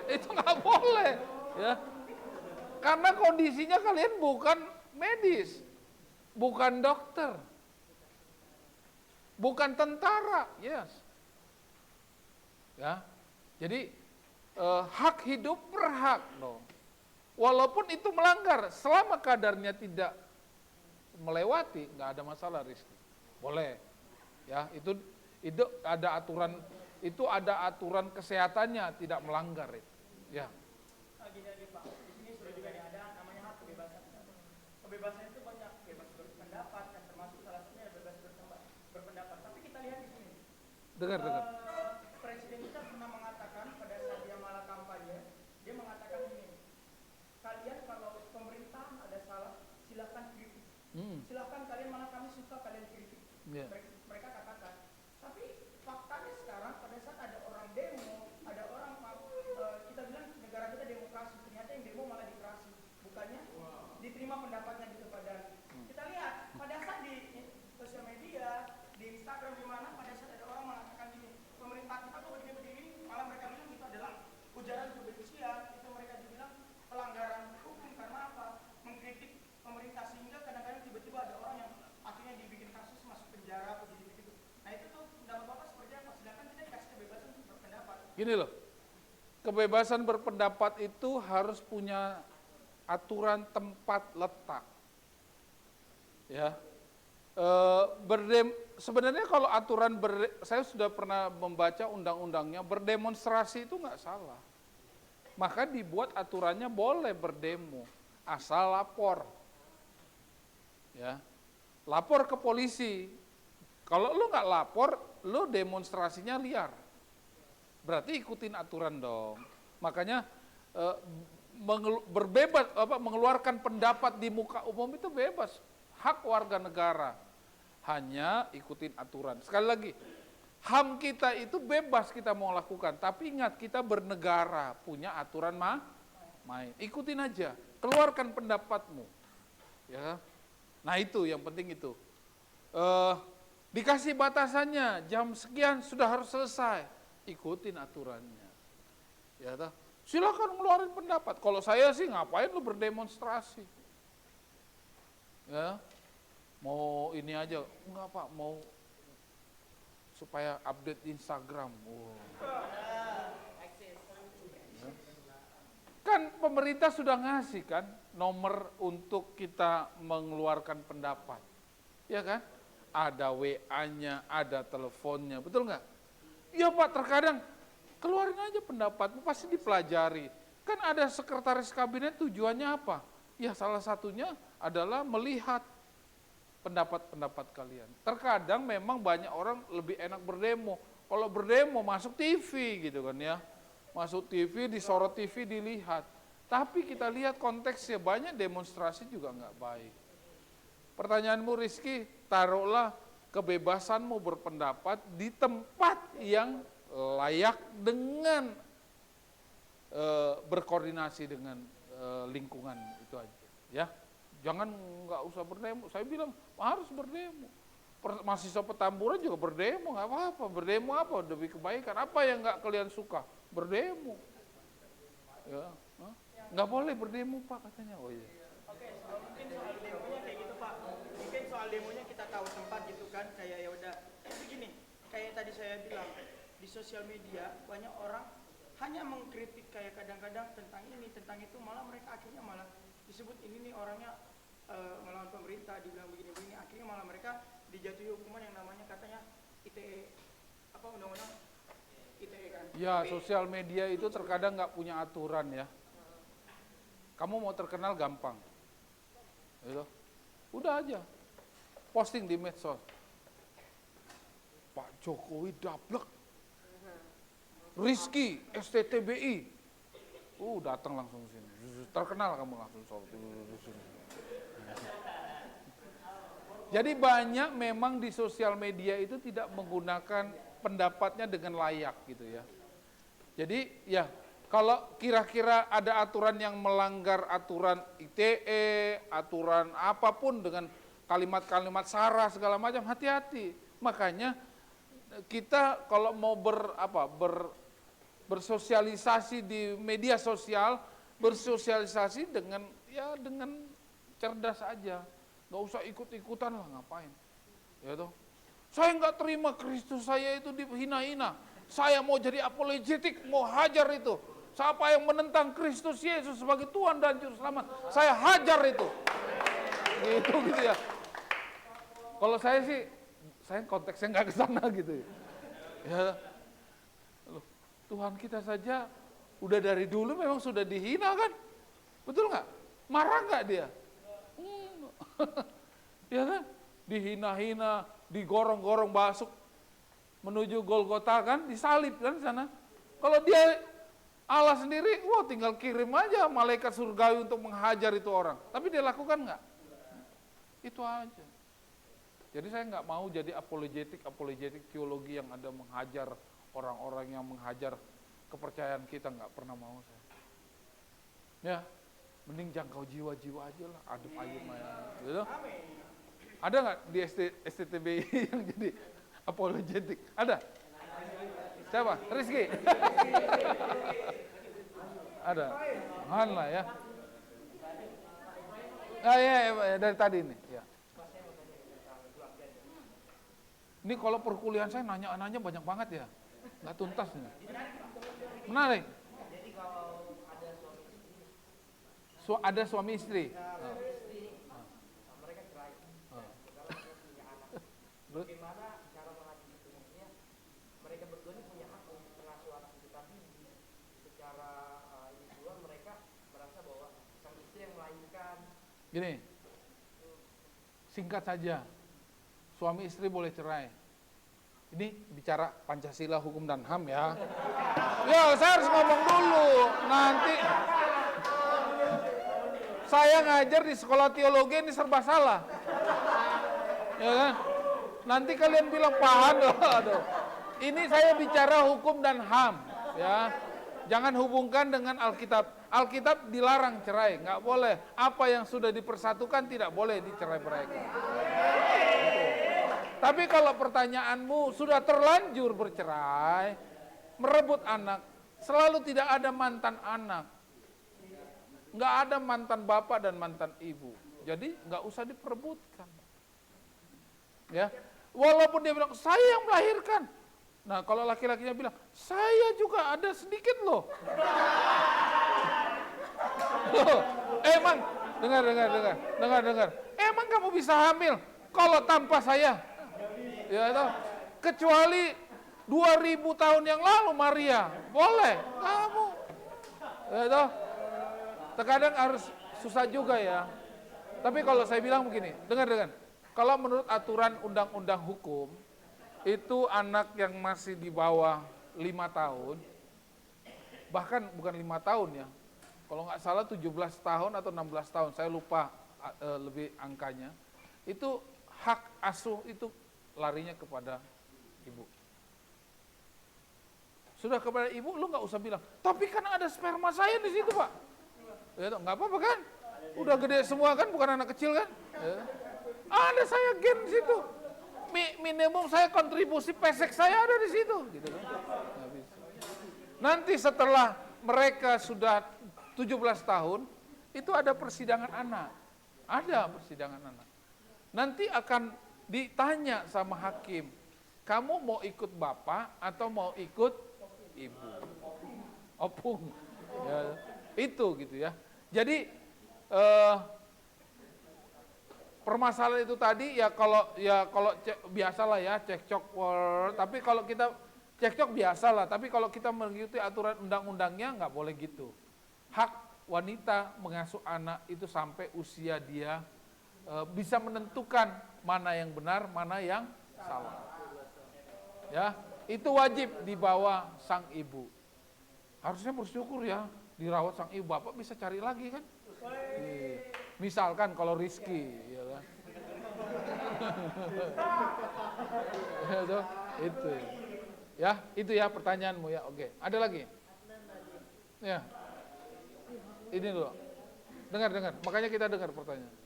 Itu nggak boleh, ya. Karena kondisinya kalian bukan medis, bukan dokter, bukan tentara, yes. Ya, jadi hak hidup berhak dong. Walaupun itu melanggar, selama kadarnya tidak melewati, nggak ada masalah Rizky. Boleh, ya itu ada aturan, itu ada aturan kesehatannya tidak melanggar itu, ya. Gini Pak, di sini sudah juga ada namanya hak kebebasan. Kebebasan itu banyak, bebas berpendapat, dan termasuk salah satunya bebas berpendapat. Tapi kita lihat di sini. Dengar. Presiden kita pernah mengatakan pada saat dia malah kampanye, dia mengatakan ini, kalian kalau pemerintahan ada salah, silakan kritik. Silakan kalian, malah kami suka kalian kritik. Yeah. Mereka katakan. Tapi faktanya sekarang pada saat ada orang demo, ada orang kita bilang negara kita demokrasi, ternyata yang demo malah dikerasi, bukannya diterima pendapatnya gitu Pak. Dan kita lihat pelanggaran di mana pada saat ada orang mengatakan gini, pemerintah kita kok begini-begini, malah mereka bilang itu adalah ujaran kebencian, itu mereka bilang pelanggaran hukum karena apa? Mengkritik pemerintah, sehingga kadang-kadang tiba-tiba ada orang yang akhirnya dibikin kasus masuk penjara atau begitu. Nah itu tuh pendapat Bapak seperti apa? Sedangkan kita dikasih kebebasan untuk berpendapat. Gini loh, kebebasan berpendapat itu harus punya aturan tempat letak. Ya, sebenarnya kalau aturan saya sudah pernah membaca undang-undangnya, berdemonstrasi itu nggak salah. Maka dibuat aturannya boleh berdemo, asal lapor. Ya, lapor ke polisi. Kalau lu nggak lapor, lu demonstrasinya liar. Berarti ikutin aturan dong. Makanya mengeluarkan pendapat di muka umum itu bebas, hak warga negara. Hanya ikutin aturan. Sekali lagi, HAM kita itu bebas kita mau lakukan, tapi ingat kita bernegara, punya aturan main. Ikutin aja, keluarkan pendapatmu. Ya. Nah itu yang penting itu. Dikasih batasannya, jam sekian sudah harus selesai. Ikutin aturannya. Ya toh? Silakan ngeluarin pendapat. Kalau saya sih ngapain lu berdemonstrasi? Ya. Mau ini aja, enggak Pak, mau supaya update Instagram. Wow. Ya. Kan pemerintah sudah ngasih kan nomor untuk kita mengeluarkan pendapat. Ya kan? Ada WA-nya, ada teleponnya, betul nggak? Iya Pak, terkadang keluarin aja pendapatmu, pasti dipelajari. Kan ada sekretaris kabinet tujuannya apa? Ya salah satunya adalah melihat pendapat-pendapat kalian. Terkadang memang banyak orang lebih enak berdemo. Kalau berdemo masuk TV gitu kan ya. Masuk TV, disorot TV, dilihat. Tapi kita lihat konteksnya, banyak demonstrasi juga nggak baik. Pertanyaanmu Rizky, taruhlah kebebasanmu berpendapat di tempat yang layak dengan berkoordinasi dengan lingkungan itu aja. Ya, jangan nggak usah berdemo. Saya bilang harus berdemo. Mahasiswa Petamburan juga berdemo, nggak apa-apa. Berdemo apa? Demi kebaikan. Apa yang nggak kalian suka? Berdemo. Ya, nggak boleh berdemo Pak katanya. Oh iya. Oke, mungkin soal demonya kayak gitu Pak. Mungkin soal demonya kita tahu tempat gitu kan, kayak ya udah. Begini, kayak tadi saya bilang di sosial media banyak orang hanya mengkritik kayak kadang-kadang tentang ini, tentang itu, malah mereka akhirnya malah disebut ini nih orangnya melawan pemerintah, dibilang begini-begini, akhirnya malah mereka dijatuhi hukuman yang namanya katanya ITE, apa undang-undang ITE kan. Ya, sosial media itu terkadang nggak punya aturan ya. Kamu mau terkenal gampang. Gitu. Udah aja. Posting di medsos. Pak Jokowi dablek. Rizky, STTBI. Datang langsung sini. Terkenal kamu langsung soal sini. Jadi banyak memang di sosial media itu tidak menggunakan pendapatnya dengan layak gitu ya. Jadi ya kalau kira-kira ada aturan yang melanggar aturan ITE, aturan apapun dengan kalimat-kalimat sara segala macam, hati-hati. Makanya kita kalau mau bersosialisasi di media sosial, bersosialisasi dengan cerdas aja. Nggak usah ikut-ikutan lah, ngapain. Ya toh. Saya nggak terima Kristus saya itu dihina-hina. Saya mau jadi apologetik, mau hajar itu. Siapa yang menentang Kristus Yesus sebagai Tuhan dan Juru Selamat, saya hajar itu. Gitu ya. Kalau saya sih, saya konteksnya nggak ke sana gitu. Ya. Loh, Tuhan kita saja udah dari dulu memang sudah dihina kan? Betul nggak? Marah nggak dia? Ya kan? Dihina-hina, digorong-gorong masuk menuju Golgota kan, disalib kan sana. Kalau dia Allah sendiri, tinggal kirim aja malaikat surgawi untuk menghajar itu orang. Tapi dia lakukan nggak? Itu aja. Jadi saya nggak mau jadi apologetik teologi yang ada menghajar orang-orang yang menghajar kepercayaan kita, nggak pernah mau saya. Ya, mending jangkau jiwa-jiwa aja lah, adem ayem aja. Gitu. Ada nggak di STTBI yang jadi Apologetik. Ada? Siapa? Rizky? Ada. Han lah ya. Ah ya, dari tadi nih. Ya. Ini kalau perkuliahan saya nanya-nanya banyak banget ya. Nggak tuntas nih. Menarik. Jadi kalau ada suami istri, Ada suami istri. mereka cerai. Sekarang mereka punya anak. Terus? Bagaimana cara mengadili itu? Maksudnya mereka berdua ini punya hak untuk pengasuhan itu, tapi secara individual mereka merasa bahwa sang istri yang melahirkan. Gini, singkat saja, suami istri boleh cerai. Ini bicara Pancasila, hukum dan HAM ya. Ya, saya harus ngomong dulu. Nanti saya ngajar di sekolah teologi ini serba salah. Ya kan? Nanti kalian bilang paham loh. Aduh. Ini saya bicara hukum dan HAM ya. Jangan hubungkan dengan Alkitab. Alkitab dilarang cerai, nggak boleh. Apa yang sudah dipersatukan tidak boleh dicerai-beraikan. Tapi kalau pertanyaanmu sudah terlanjur bercerai, merebut anak, selalu tidak ada mantan anak. Nggak ada mantan bapak dan mantan ibu. Jadi nggak usah diperebutkan. Ya, walaupun dia bilang, saya yang melahirkan. Nah kalau laki-lakinya bilang, saya juga ada sedikit loh. Loh, emang, dengar. Emang kamu bisa hamil kalau tanpa saya? Ya itu, kecuali 2000 tahun yang lalu Maria, boleh kamu. Ya itu, terkadang harus susah juga ya. Tapi kalau saya bilang begini, dengar. Kalau menurut aturan undang-undang hukum, itu anak yang masih di bawah 5 tahun, bahkan bukan 5 tahun ya, kalau nggak salah 17 tahun atau 16 tahun, saya lupa lebih angkanya, itu hak asuh itu larinya kepada ibu. Sudah kepada ibu, lu nggak usah bilang, tapi kan ada sperma saya di situ pak. Ya, nggak apa-apa kan, udah gede semua kan, bukan anak kecil kan. Ya. Ada saya gen di situ. Minimum saya kontribusi pesek saya ada di situ, gitu kan. Nggak bisa. Nanti setelah mereka sudah 17 tahun, itu ada persidangan anak. Ada persidangan anak. Nanti akan ditanya sama hakim, kamu mau ikut bapak atau mau ikut ibu? Opung. Ya, itu gitu ya. Jadi permasalahan itu tadi ya kalau biasalah ya cekcok, tapi kalau kita cekcok biasalah, tapi kalau kita mengikuti aturan undang-undangnya nggak boleh gitu. Hak wanita mengasuh anak itu sampai usia dia bisa menentukan mana yang benar, mana yang salah. Ya, itu wajib dibawa sang ibu. Harusnya bersyukur ya, dirawat sang ibu, bapak bisa cari lagi kan. Misalkan kalau Rizky, ya kan. Itu. Ya, itu ya pertanyaanmu ya. Oke, ada lagi? Ya. Ini dulu. Dengar. Makanya kita dengar pertanyaan.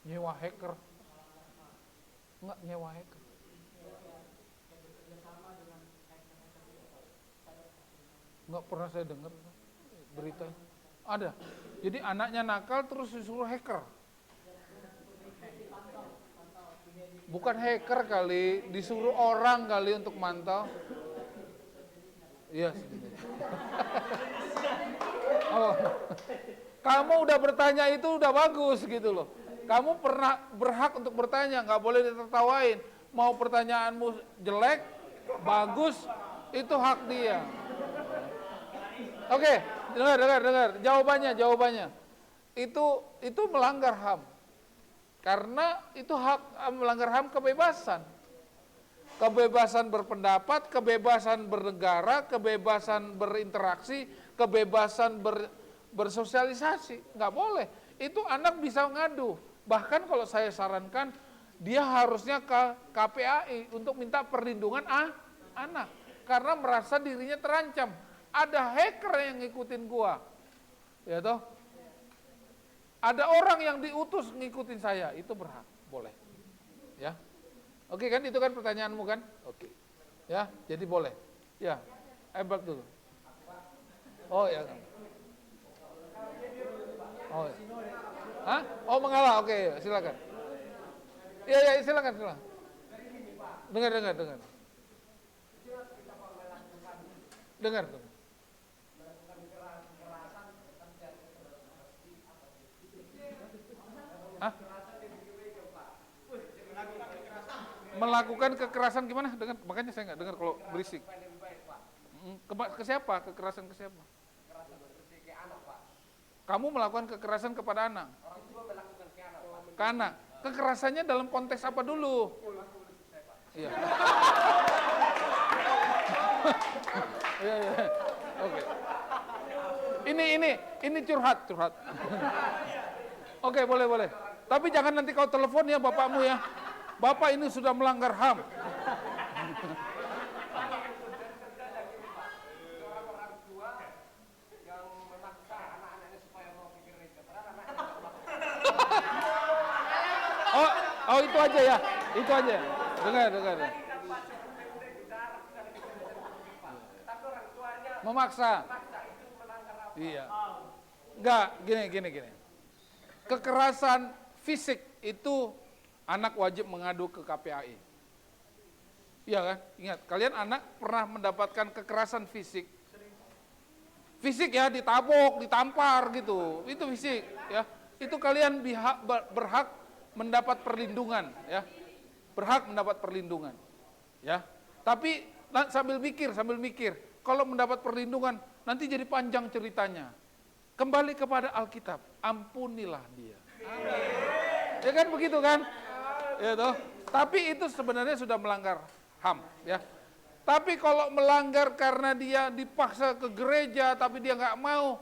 Nyewa hacker. Enggak nyewa hacker. Enggak pernah saya dengar berita. Ada. Jadi anaknya nakal terus disuruh hacker. Bukan hacker kali, disuruh orang kali untuk mantau. Iya. Oh. Kamu udah bertanya itu udah bagus gitu loh. Kamu pernah berhak untuk bertanya, nggak boleh ditertawain. Mau pertanyaanmu jelek, bagus, itu hak dia. Oke, dengar. Jawabannya. Itu melanggar HAM. Karena itu hak melanggar HAM kebebasan. Kebebasan berpendapat, kebebasan bernegara, kebebasan berinteraksi, kebebasan bersosialisasi. Nggak boleh. itu anak bisa ngadu. Bahkan kalau saya sarankan, dia harusnya ke KPAI untuk minta perlindungan anak. Karena merasa dirinya terancam. Ada hacker yang ngikutin gua. Ya toh? Ada orang yang diutus ngikutin saya, itu berhak, boleh. Ya. Oke kan, itu kan pertanyaanmu kan? Oke. Ya, jadi boleh. Ya. Hebat dulu. Oh ya. Oh. Ya. Hah? Oh mengalah, oke, silakan. Iya, silakan. Dengar. Dengar. Hah? Melakukan kekerasan gimana? Dengar, makanya saya nggak dengar kalau berisik. Ke siapa? Kekerasan ke siapa? Kamu melakukan kekerasan kepada anak? Ke anak. Kekerasannya dalam konteks apa dulu? Iya. Iya. Oke. Ini curhat. Oke, boleh. Tapi jangan nanti kau telepon ya bapakmu ya. Bapak ini sudah melanggar HAM. Oh itu aja ya, itu aja. Dengar. Memaksa. Iya. Enggak, gini. Kekerasan fisik itu anak wajib mengadu ke KPAI. Iya kan? Ingat, kalian anak pernah mendapatkan kekerasan fisik. Fisik ya, ditabok, ditampar gitu. Itu fisik ya. Itu kalian berhak mendapat perlindungan ya. Berhak mendapat perlindungan. Ya. Tapi sambil mikir, kalau mendapat perlindungan nanti jadi panjang ceritanya. Kembali kepada Alkitab, ampunilah dia. Amin. Ya kan begitu kan? Ya toh. Tapi itu sebenarnya sudah melanggar HAM ya. Tapi kalau melanggar karena dia dipaksa ke gereja tapi dia nggak mau,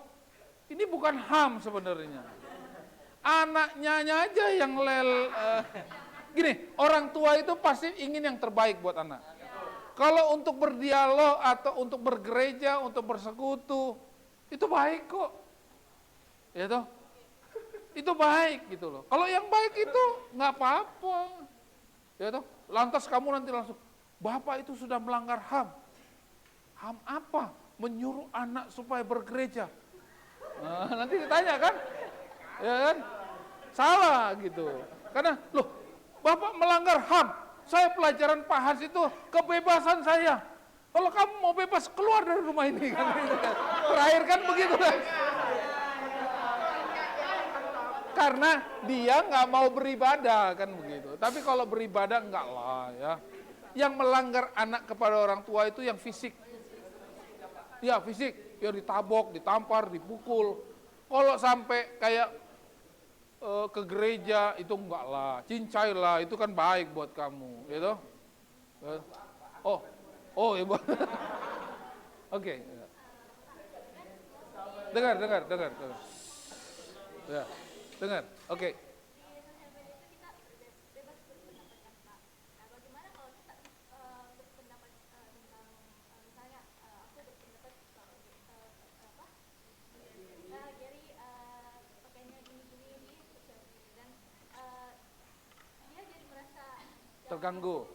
ini bukan HAM sebenarnya. Anaknya aja yang gini, orang tua itu pasti ingin yang terbaik buat anak. Kalau untuk berdialog atau untuk bergereja, untuk bersekutu, itu baik kok. Ya toh? Itu baik gitu loh. Kalau yang baik itu nggak apa-apa. Ya toh? Lantas kamu nanti langsung, Bapak itu sudah melanggar HAM. HAM apa? Menyuruh anak supaya bergereja. Nah, nanti ditanya kan? Ya kan? Salah gitu. Karena, loh, Bapak melanggar HAM. Saya pelajaran Pak Hans itu kebebasan saya. Kalau kamu mau bebas, keluar dari rumah ini. Kan? Terakhir kan begitu kan? Karena dia nggak mau beribadah kan begitu. Tapi kalau beribadah enggak lah ya. Yang melanggar anak kepada orang tua itu yang fisik. Ya fisik, ya ditabok, ditampar, dipukul. Kalau sampai kayak ke gereja itu enggak lah, cincailah, itu kan baik buat kamu, gitu. Ya buat. Oke. Dengar. Ya. Dengar, oke. Terganggu.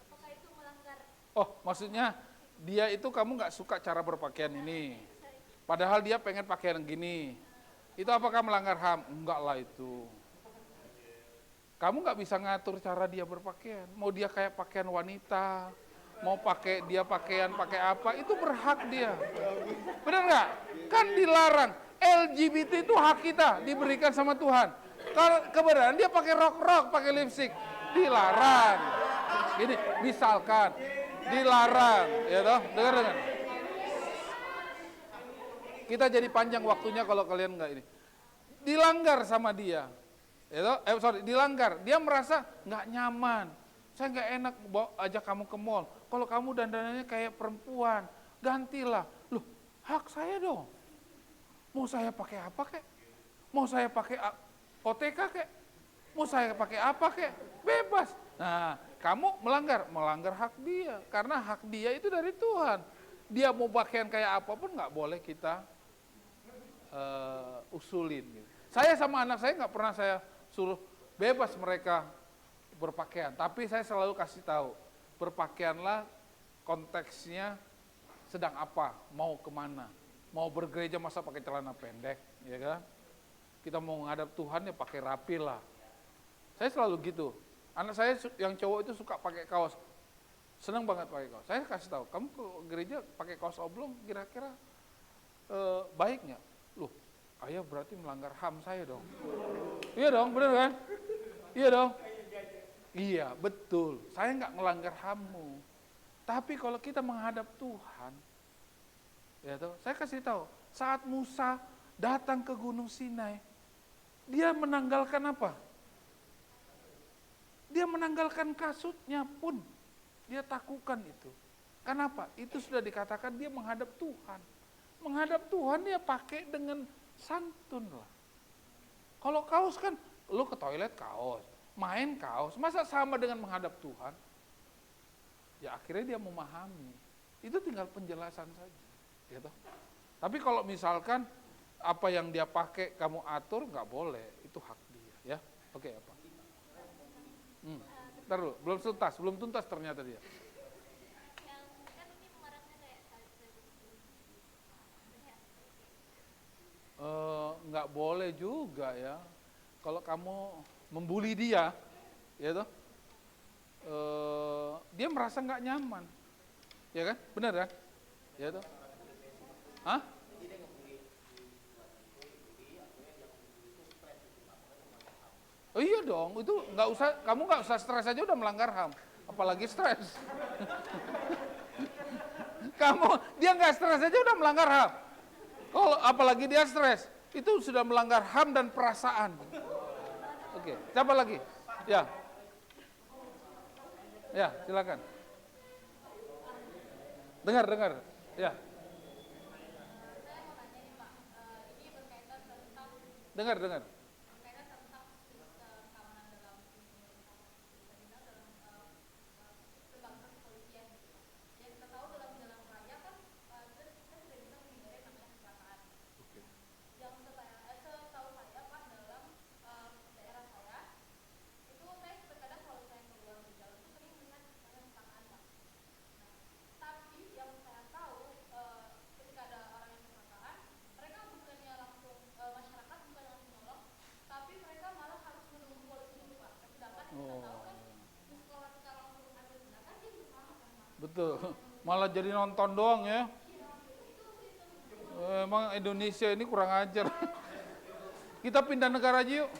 Apakah itu melanggar? Oh, maksudnya dia itu kamu nggak suka cara berpakaian ini. Padahal dia pengen pakaian gini. Itu apakah melanggar HAM? Enggak lah itu. Kamu nggak bisa ngatur cara dia berpakaian. Mau dia kayak pakaian wanita, mau pakai dia pakaian pakai apa, itu berhak dia. Benar nggak? Kan dilarang. LGBT itu hak kita, diberikan sama Tuhan. Kalau kebenaran dia pakai rok, pakai lipstick, dilarang. Gini, misalkan dilarang, ya toh, dengar. Kita jadi panjang waktunya kalau kalian enggak ini. Dilanggar sama dia. Ya toh, dilanggar. Dia merasa enggak nyaman. Saya enggak enak bawa ajak kamu ke mall. Kalau kamu dandanannya kayak perempuan, gantilah. Loh, hak saya dong. Mau saya pakai apa kek? Mau saya pakai OTK kek, mau saya pakai apa kek, bebas. Nah, kamu melanggar hak dia, karena hak dia itu dari Tuhan. Dia mau pakaian kayak apapun nggak boleh kita usulin. Gitu. Saya sama anak saya nggak pernah saya suruh bebas mereka berpakaian, tapi saya selalu kasih tahu, berpakaianlah konteksnya sedang apa, mau kemana, mau bergereja masa pakai celana pendek, ya kan? Kita mau menghadap Tuhan ya pakai rapi lah. Saya selalu gitu. Anak saya yang cowok itu suka pakai kaos, senang banget pakai kaos. Saya kasih tahu, kamu ke gereja pakai kaos oblong, kira-kira baik nggak? Loh, ayah berarti melanggar HAM saya dong. Iya dong, benar kan? Iya dong. Iya, betul. Saya nggak melanggar HAM-mu. Tapi kalau kita menghadap Tuhan, ya toh, saya kasih tahu, saat Musa datang ke Gunung Sinai, dia menanggalkan apa? Dia menanggalkan kasutnya pun, dia takukan itu. Kenapa? Itu sudah dikatakan dia menghadap Tuhan. Menghadap Tuhan dia pakai dengan santun lah. Kalau kaos kan, lu ke toilet kaos, main kaos, masa sama dengan menghadap Tuhan? Ya akhirnya dia memahami. Itu tinggal penjelasan saja. Gitu. Tapi kalau misalkan apa yang dia pakai kamu atur, nggak boleh, itu hak dia. Ya, oke apa? Ntar dulu, belum tuntas ternyata dia. Yang kan ini marahnya kayak Nggak boleh juga ya. Kalau kamu membuli dia, ya toh, dia merasa nggak nyaman, ya kan? Benar kan? Ya toh? Hah? Oh iya dong, itu nggak usah, kamu nggak usah stres aja udah melanggar HAM, apalagi stres. Dia nggak stres aja udah melanggar HAM. Kalau apalagi dia stres, itu sudah melanggar HAM dan perasaan. Oke, siapa lagi? Ya, silakan. Dengar, ya. Dengar. Betul, malah jadi nonton doang ya. Emang Indonesia ini kurang ajar. Kita pindah negara aja yuk.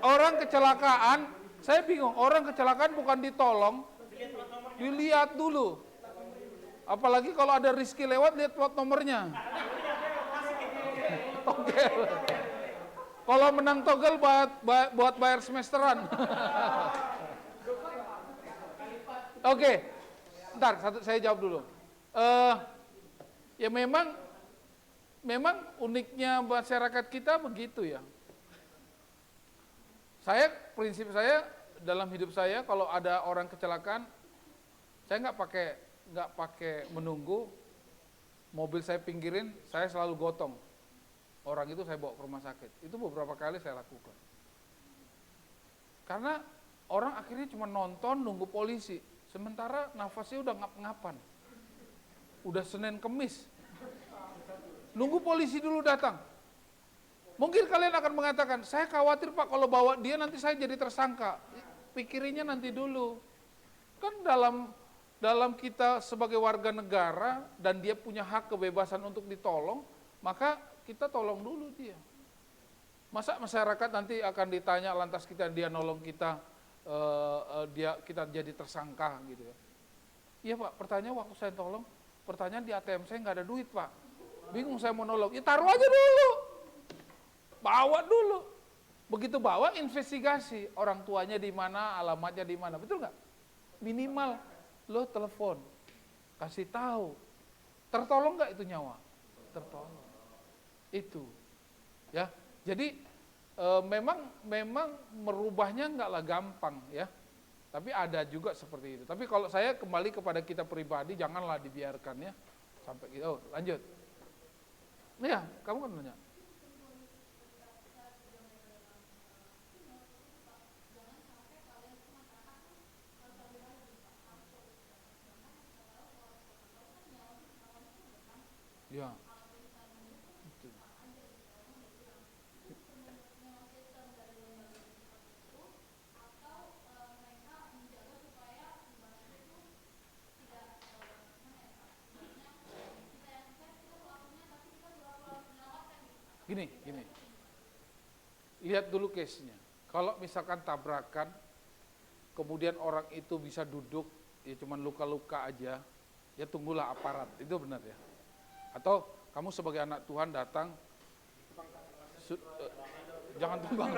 Orang kecelakaan, saya bingung, orang kecelakaan bukan ditolong, dilihat dulu. Apalagi kalau ada Rizky lewat, lihat plat nomornya. Oke. Kalau menang togel buat bayar semesteran. Oke, ntar saya jawab dulu. Ya memang uniknya masyarakat kita begitu ya. Prinsip saya dalam hidup saya, kalau ada orang kecelakaan, saya nggak pakai menunggu, mobil saya pinggirin, saya selalu gotong. Orang itu saya bawa ke rumah sakit. Itu beberapa kali saya lakukan. Karena orang akhirnya cuma nonton, nunggu polisi. Sementara nafasnya udah ngap-ngapan. Udah Senin Kemis. Nunggu polisi dulu datang. Mungkin kalian akan mengatakan, saya khawatir Pak kalau bawa dia nanti saya jadi tersangka. Pikirinnya nanti dulu. Kan dalam kita sebagai warga negara dan dia punya hak kebebasan untuk ditolong, maka kita tolong dulu dia. Masa masyarakat nanti akan ditanya lantas dia nolong kita, kita jadi tersangka gitu ya. Iya Pak, pertanyaan waktu saya tolong, pertanyaan di ATM saya nggak ada duit Pak. Bingung saya mau nolong, ya taruh aja dulu. Bawa dulu. Begitu bawa investigasi, orang tuanya di mana, alamatnya di mana, betul nggak? Minimal lo telepon, kasih tahu. Tertolong nggak itu nyawa? Tertolong. Itu, ya. Jadi memang merubahnya nggaklah gampang, ya. Tapi ada juga seperti itu. Tapi kalau saya kembali kepada kita pribadi, janganlah dibiarkan, ya. Sampai gitu. Oh, lanjut. Ya, kamu kan nanya. Ya. Itu. Gini. Lihat dulu case-nya. Kalau misalkan tabrakan, kemudian orang itu bisa duduk, ya cuman luka-luka aja, ya tunggulah aparat, itu benar ya. Atau kamu sebagai anak Tuhan datang, jangan tumbang.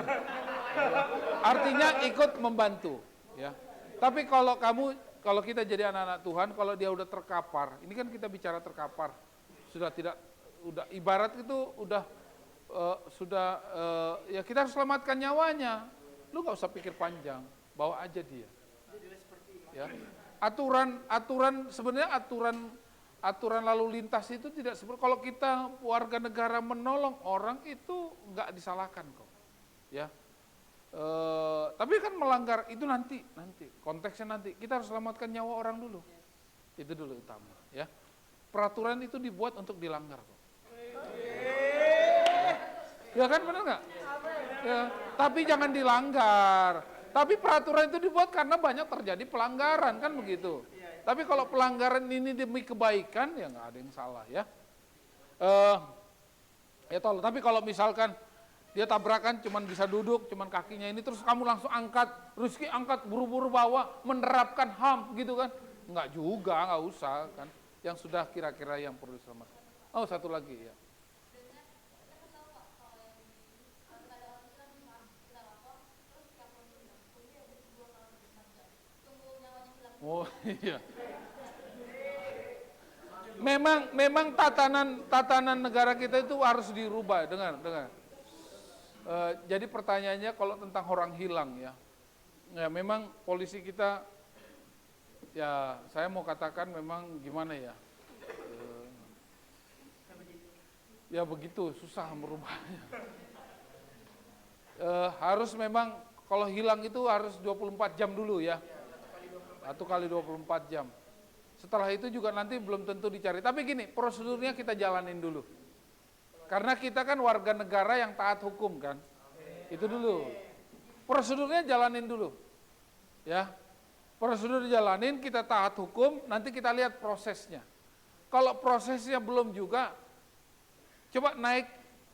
Artinya ikut membantu, ya. Tapi kalau kita jadi anak-anak Tuhan, kalau dia udah terkapar, ini kan kita bicara terkapar, udah ibarat itu ya kita harus selamatkan nyawanya. Lu nggak usah pikir panjang, bawa aja dia. Ya. Aturan sebenarnya aturan lalu lintas itu tidak seperti kalau kita warga negara menolong orang itu nggak disalahkan kok. Ya. Tapi kan melanggar itu nanti konteksnya nanti kita harus selamatkan nyawa orang dulu. Itu dulu utama, ya. Peraturan itu dibuat untuk dilanggar kok. Ya kan benar nggak? Ya, tapi jangan dilanggar. Tapi peraturan itu dibuat karena banyak terjadi pelanggaran kan begitu. Tapi kalau pelanggaran ini demi kebaikan ya nggak ada yang salah ya. Tolong. Tapi kalau misalkan dia tabrakan cuman bisa duduk, cuman kakinya ini terus kamu langsung angkat, Rizky angkat buru-buru bawa, menerapkan HAM gitu kan? Nggak juga, nggak usah kan. Yang sudah kira-kira yang perlu diselamatkan. Oh satu lagi ya. Oh iya. Memang tatanan negara kita itu harus dirubah. Dengar. Jadi pertanyaannya kalau tentang orang hilang ya memang polisi kita ya saya mau katakan memang gimana ya. Ya begitu susah merubahnya. Harus memang kalau hilang itu harus 24 jam dulu ya. 1 kali 24 jam. Setelah itu juga nanti belum tentu dicari. Tapi gini, prosedurnya kita jalanin dulu. Karena kita kan warga negara yang taat hukum kan. Itu dulu. Prosedurnya jalanin dulu. Ya. Prosedur jalanin, kita taat hukum, nanti kita lihat prosesnya. Kalau prosesnya belum juga, coba naik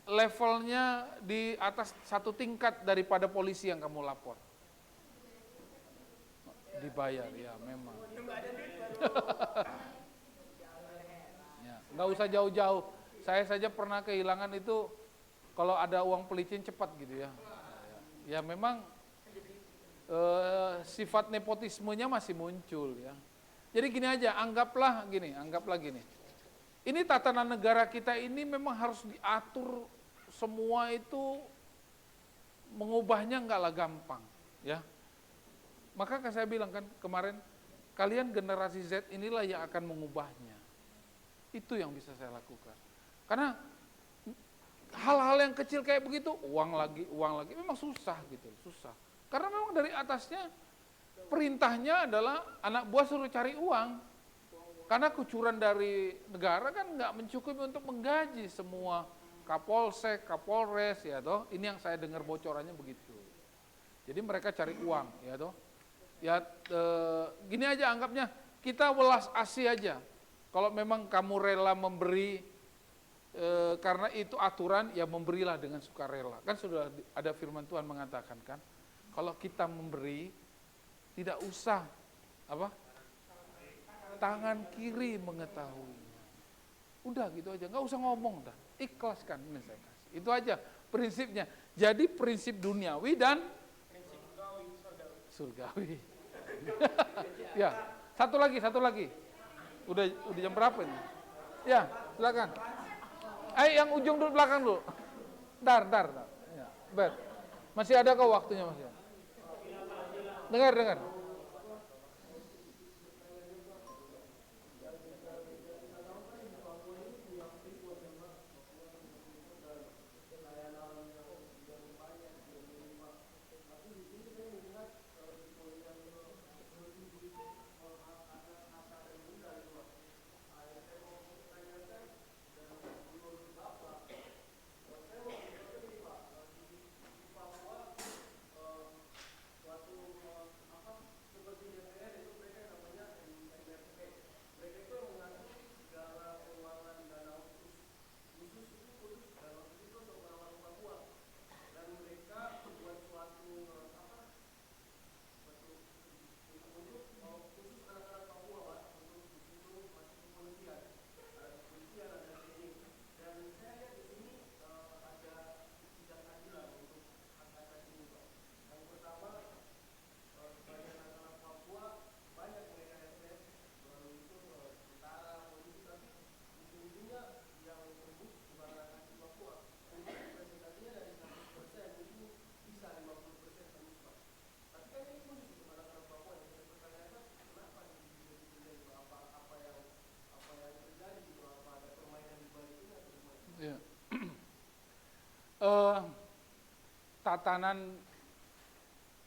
levelnya di atas 1 tingkat daripada polisi yang kamu lapor. Dibayar ya memang. Ya, nggak usah jauh-jauh. Saya saja pernah kehilangan itu kalau ada uang pelicin cepat gitu ya. Ya memang sifat nepotismenya masih muncul ya. Jadi gini aja, anggaplah gini. Ini tatanan negara kita ini memang harus diatur semua itu mengubahnya nggaklah gampang ya. Maka saya bilang kan kemarin, kalian generasi Z inilah yang akan mengubahnya. Itu yang bisa saya lakukan. Karena hal-hal yang kecil kayak begitu, uang lagi, memang susah gitu, susah. Karena memang dari atasnya perintahnya adalah anak buah suruh cari uang. Karena kucuran dari negara kan nggak mencukupi untuk menggaji semua Kapolsek, Kapolres ya toh. Ini yang saya dengar bocorannya begitu. Jadi mereka cari uang ya toh. Ya gini aja anggapnya, kita welas asih aja. Kalau memang kamu rela memberi karena itu aturan, ya memberilah dengan sukarela. Kan sudah ada firman Tuhan mengatakan kan, kalau kita memberi tidak usah tangan kiri mengetahuinya. Udah gitu aja, nggak usah ngomong dah, ikhlaskan ini saya kasih. Itu aja prinsipnya. Jadi prinsip duniawi dan surgawi. Ya, satu lagi. Udah jam berapa ini? Ya, silakan. Yang ujung dulu, belakang dulu. Dar. Ya, Bet. Masih ada kok waktunya masih. Dengar. Ya.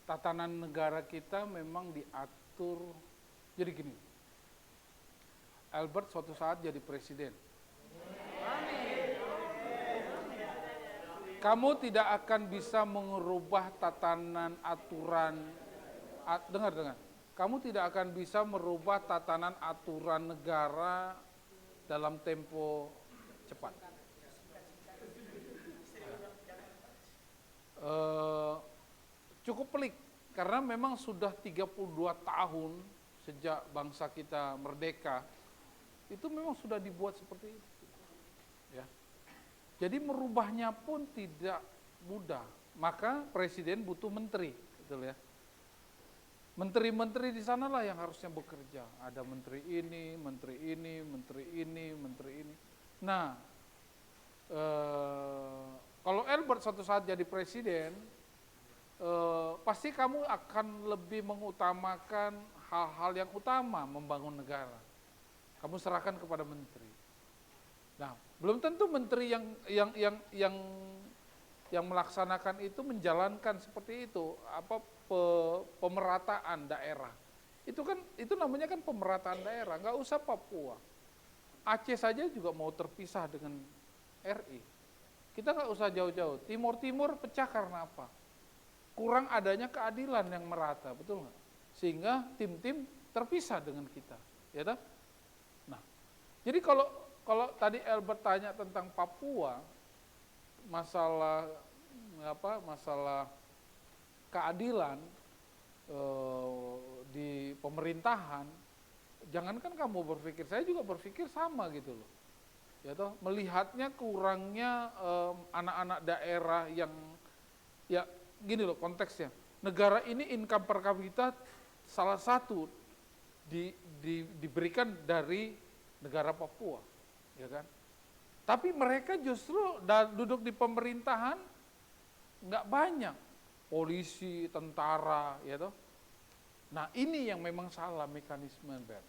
Tatanan negara kita memang diatur jadi gini. Albert suatu saat jadi presiden. Kamu tidak akan bisa mengubah tatanan aturan. Dengar. Kamu tidak akan bisa merubah tatanan aturan negara dalam tempo cepat. Cukup pelik karena memang sudah 32 tahun sejak bangsa kita merdeka itu memang sudah dibuat seperti itu ya. Jadi merubahnya pun tidak mudah, maka presiden butuh menteri, betul ya. Menteri-menteri di sanalah yang harusnya bekerja. Ada menteri ini. Nah, kalau Albert suatu saat jadi presiden, pasti kamu akan lebih mengutamakan hal-hal yang utama membangun negara. Kamu serahkan kepada menteri. Nah, belum tentu menteri yang melaksanakan itu menjalankan seperti itu, pemerataan daerah. Itu namanya kan pemerataan daerah, nggak usah Papua. Aceh saja juga mau terpisah dengan RI. Kita nggak usah jauh-jauh. Timur pecah karena apa? Kurang adanya keadilan yang merata, betul nggak? Sehingga tim-tim terpisah dengan kita, ya tak? Nah, jadi kalau tadi Albert tanya tentang Papua, masalah keadilan di pemerintahan, jangankan kamu berpikir, saya juga berpikir sama gitu loh. Ya toh, melihatnya kurangnya anak-anak daerah yang ya gini loh konteksnya. Negara ini income per kapita salah satu diberikan dari negara Papua, ya kan? Tapi mereka justru duduk di pemerintahan nggak banyak, polisi, tentara, ya toh. Nah ini yang memang salah mekanisme, Bert.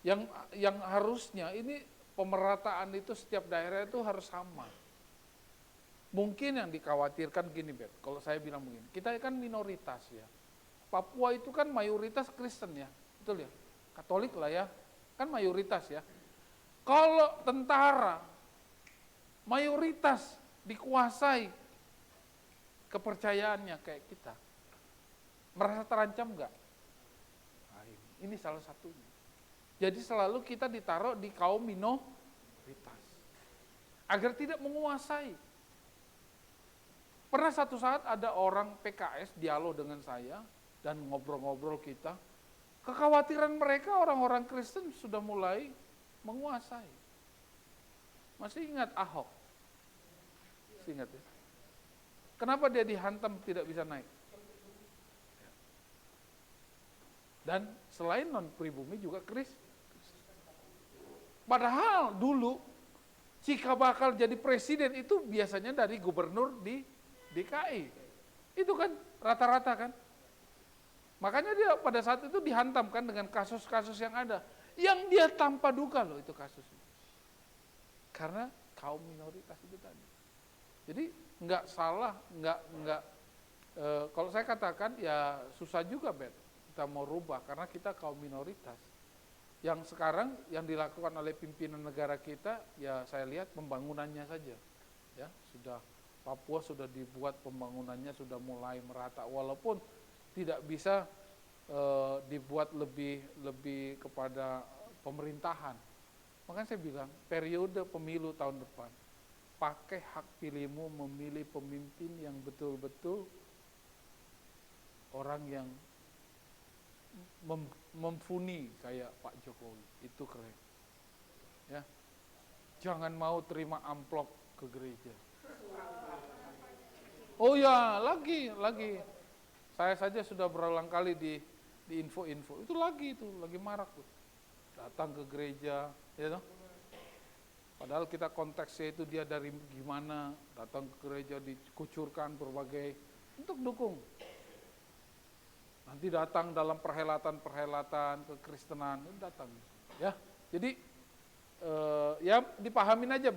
Yang harusnya ini pemerataan itu setiap daerah itu harus sama. Mungkin yang dikhawatirkan gini, Bert, kalau saya bilang begini, kita kan minoritas ya. Papua itu kan mayoritas Kristen ya, betul ya? Katolik lah ya, kan mayoritas ya. Kalau tentara mayoritas dikuasai kepercayaannya kayak kita, merasa terancam nggak? Nah, ini salah satunya. Jadi selalu kita ditaruh di kaum minoritas agar tidak menguasai. Pernah satu saat ada orang PKS dialog dengan saya dan ngobrol-ngobrol kita, kekhawatiran mereka orang-orang Kristen sudah mulai menguasai. Masih ingat Ahok? Masih ingat ya? Kenapa dia dihantam tidak bisa naik? Dan selain non pribumi juga Kristen. Padahal dulu jika bakal jadi presiden itu biasanya dari gubernur di DKI. Itu kan rata-rata kan. Makanya dia pada saat itu dihantamkan dengan kasus-kasus yang ada. Yang dia tanpa duga loh itu kasus. Karena kaum minoritas itu tadi. Jadi nggak salah, nggak kalau saya katakan ya susah juga kita mau rubah karena kita kaum minoritas. Yang sekarang yang dilakukan oleh pimpinan negara kita ya saya lihat pembangunannya saja. Ya, sudah Papua sudah dibuat pembangunannya sudah mulai merata walaupun tidak bisa dibuat lebih kepada pemerintahan. Makanya saya bilang periode pemilu tahun depan pakai hak pilihmu memilih pemimpin yang betul-betul orang yang memfuni kayak Pak Jokowi, itu keren. Ya, jangan mau terima amplop ke gereja. Oh ya, lagi. Saya saja sudah berulang kali di info-info itu lagi marak tuh. Datang ke gereja, ya toh. Padahal kita konteksnya itu dia dari gimana, datang ke gereja dikucurkan berbagai untuk dukung. Nanti datang dalam perhelatan kekristenan, datang. Ya, jadi ya dipahamin aja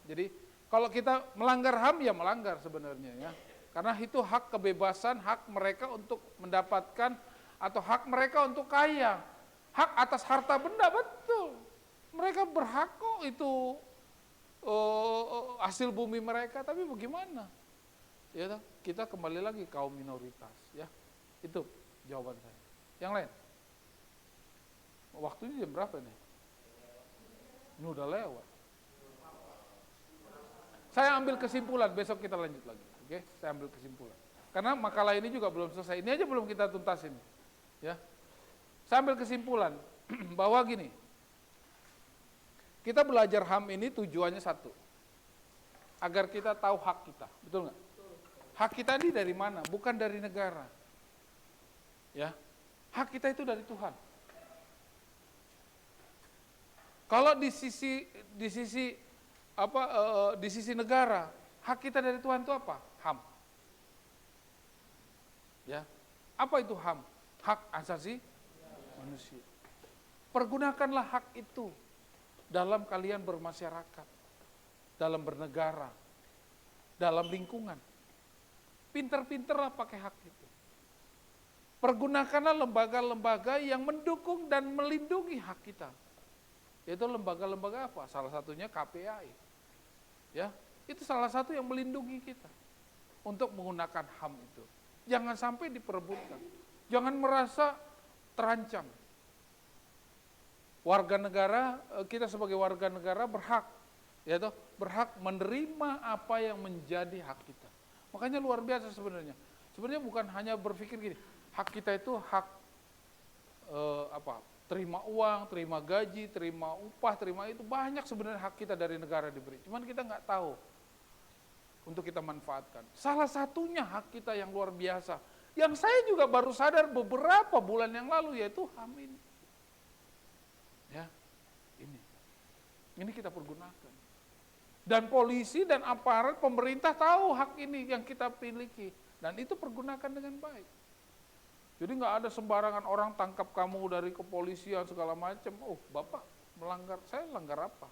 Jadi kalau kita melanggar HAM ya melanggar sebenarnya ya. Karena itu hak kebebasan, hak mereka untuk mendapatkan atau hak mereka untuk kaya. Hak atas harta benda betul. Mereka berhak kok itu hasil bumi mereka, tapi bagaimana? Ya, kita kembali lagi kaum minoritas ya. Itu jawaban saya. Yang lain? Waktunya jam berapa nih? Ini udah lewat. Saya ambil kesimpulan, besok kita lanjut lagi. Oke, saya ambil kesimpulan. Karena makalah ini juga belum selesai. Ini aja belum kita tuntasin. Ya. Saya ambil kesimpulan bahwa gini. Kita belajar HAM ini tujuannya satu. Agar kita tahu hak kita. Betul nggak? Hak kita ini dari mana? Bukan dari negara. Ya. Hak kita itu dari Tuhan. Kalau di sisi negara, hak kita dari Tuhan itu apa? HAM. Ya. Apa itu HAM? Hak asasi manusia. Pergunakanlah hak itu dalam kalian bermasyarakat, dalam bernegara, dalam lingkungan. Pinter-pinterlah pakai hak itu. Pergunakanlah lembaga-lembaga yang mendukung dan melindungi hak kita. Yaitu lembaga-lembaga apa? Salah satunya KPAI. Ya, itu salah satu yang melindungi kita untuk menggunakan HAM itu. Jangan sampai diperebutkan. Jangan merasa terancam. Warga negara, kita sebagai warga negara berhak, ya toh, berhak menerima apa yang menjadi hak kita. Makanya luar biasa sebenarnya. Sebenarnya bukan hanya berpikir gini, hak kita itu hak terima uang, terima gaji, terima upah, terima itu banyak sebenarnya hak kita dari negara diberi. Cuman kita nggak tahu untuk kita manfaatkan. Salah satunya hak kita yang luar biasa, yang saya juga baru sadar beberapa bulan yang lalu yaitu HAM ini. Ya, ini kita pergunakan. Dan polisi dan aparat pemerintah tahu hak ini yang kita miliki dan itu pergunakan dengan baik. Jadi nggak ada sembarangan orang tangkap kamu dari kepolisian segala macam. Oh, Bapak melanggar, saya langgar apa?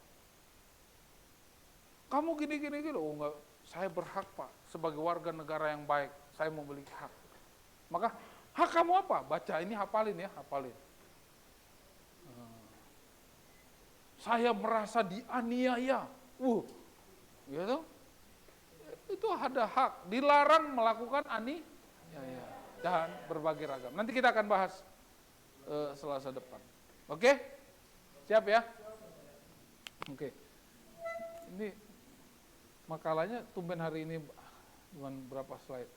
Kamu gini. Oh enggak, saya berhak Pak sebagai warga negara yang baik, saya memiliki hak. Maka hak kamu apa? Baca ini, hafalin ya, hafalin. Saya merasa dianiaya. Gitu. Itu ada hak, dilarang melakukan aniaya dan berbagai ragam. Nanti kita akan bahas Selasa depan. Oke? Siap ya? Oke. Ini makalahnya tumben hari ini cuma berapa slide.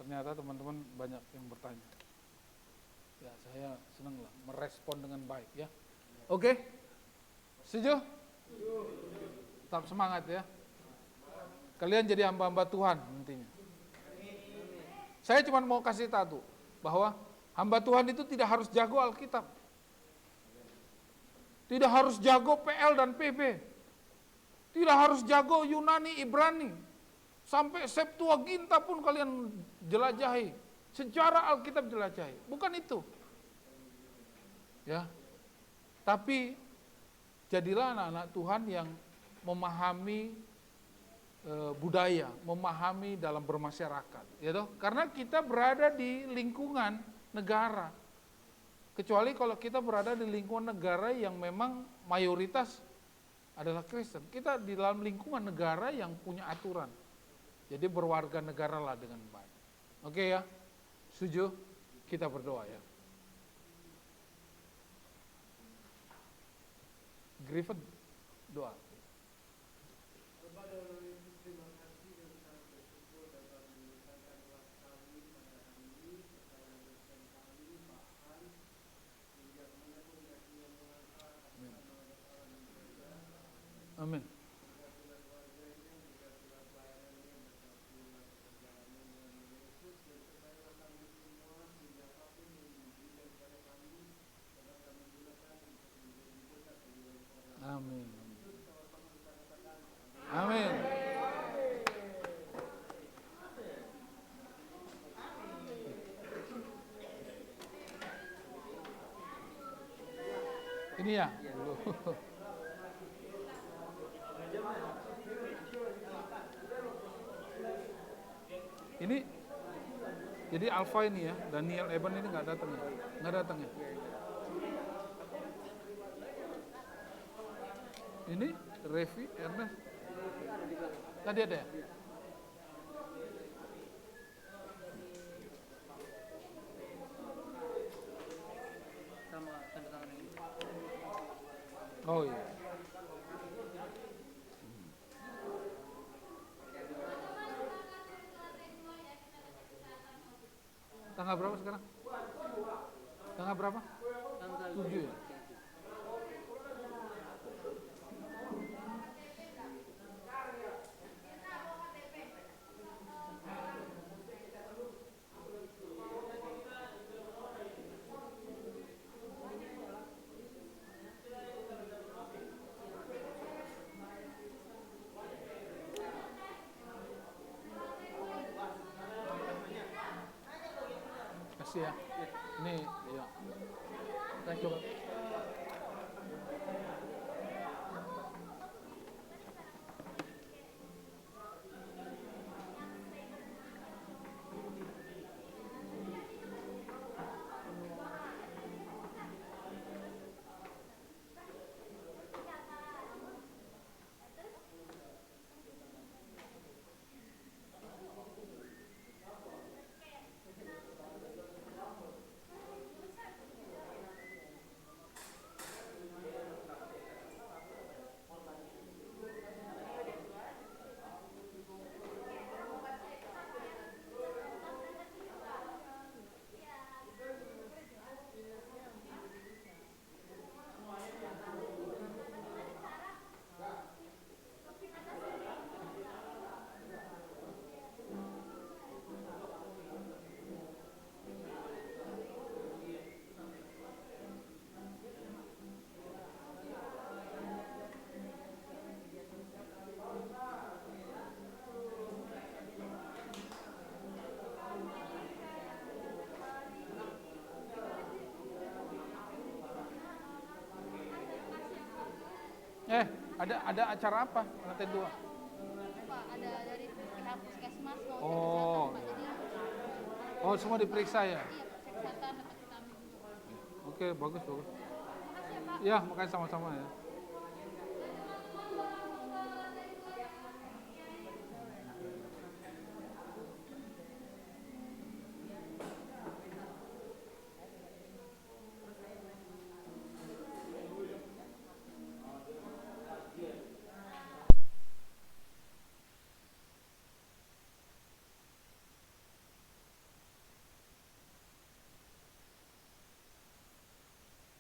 Ternyata teman-teman banyak yang bertanya. Ya, saya senang lah merespon dengan baik ya. Oke? Setuju? Tetap semangat ya. Kalian jadi hamba-hamba Tuhan nantinya. Saya cuma mau kasih tahu bahwa hamba Tuhan itu tidak harus jago Alkitab. Tidak harus jago PL dan PB. Tidak harus jago Yunani, Ibrani. Sampai Septuaginta pun kalian jelajahi. Sejarah Alkitab jelajahi. Bukan itu. Ya. Tapi jadilah anak-anak Tuhan yang memahami budaya, memahami dalam bermasyarakat, ya toh? Karena kita berada di lingkungan negara. Kecuali kalau kita berada di lingkungan negara yang memang mayoritas adalah Kristen. Kita di dalam lingkungan negara yang punya aturan. Jadi berwarga negaralah dengan baik. Oke ya? Setuju? Kita berdoa ya. Griffin, doa. Amin. Amin. Amin. Ini ya dulu. Ini jadi Alfa ini ya, Daniel Eban ini nggak datang ya, nggak datang ya. Ini Revi Ernest tadi ada ya? Sama tanda tangan ini. Oh iya. Tanggal berapa sekarang? Tanggal berapa? Tanggal 7 ya? Kasih ya. Ini ya. Kita coba. Ada acara apa lantai 2? Pak, ada dari pihak puskesmas mau Oh. Pak, jadi Oh, semua diperiksa ya? iya Pak, kesehatan dapat vitamin. Oke, bagus. Makasih ya Pak. Ya, makasih sama-sama ya.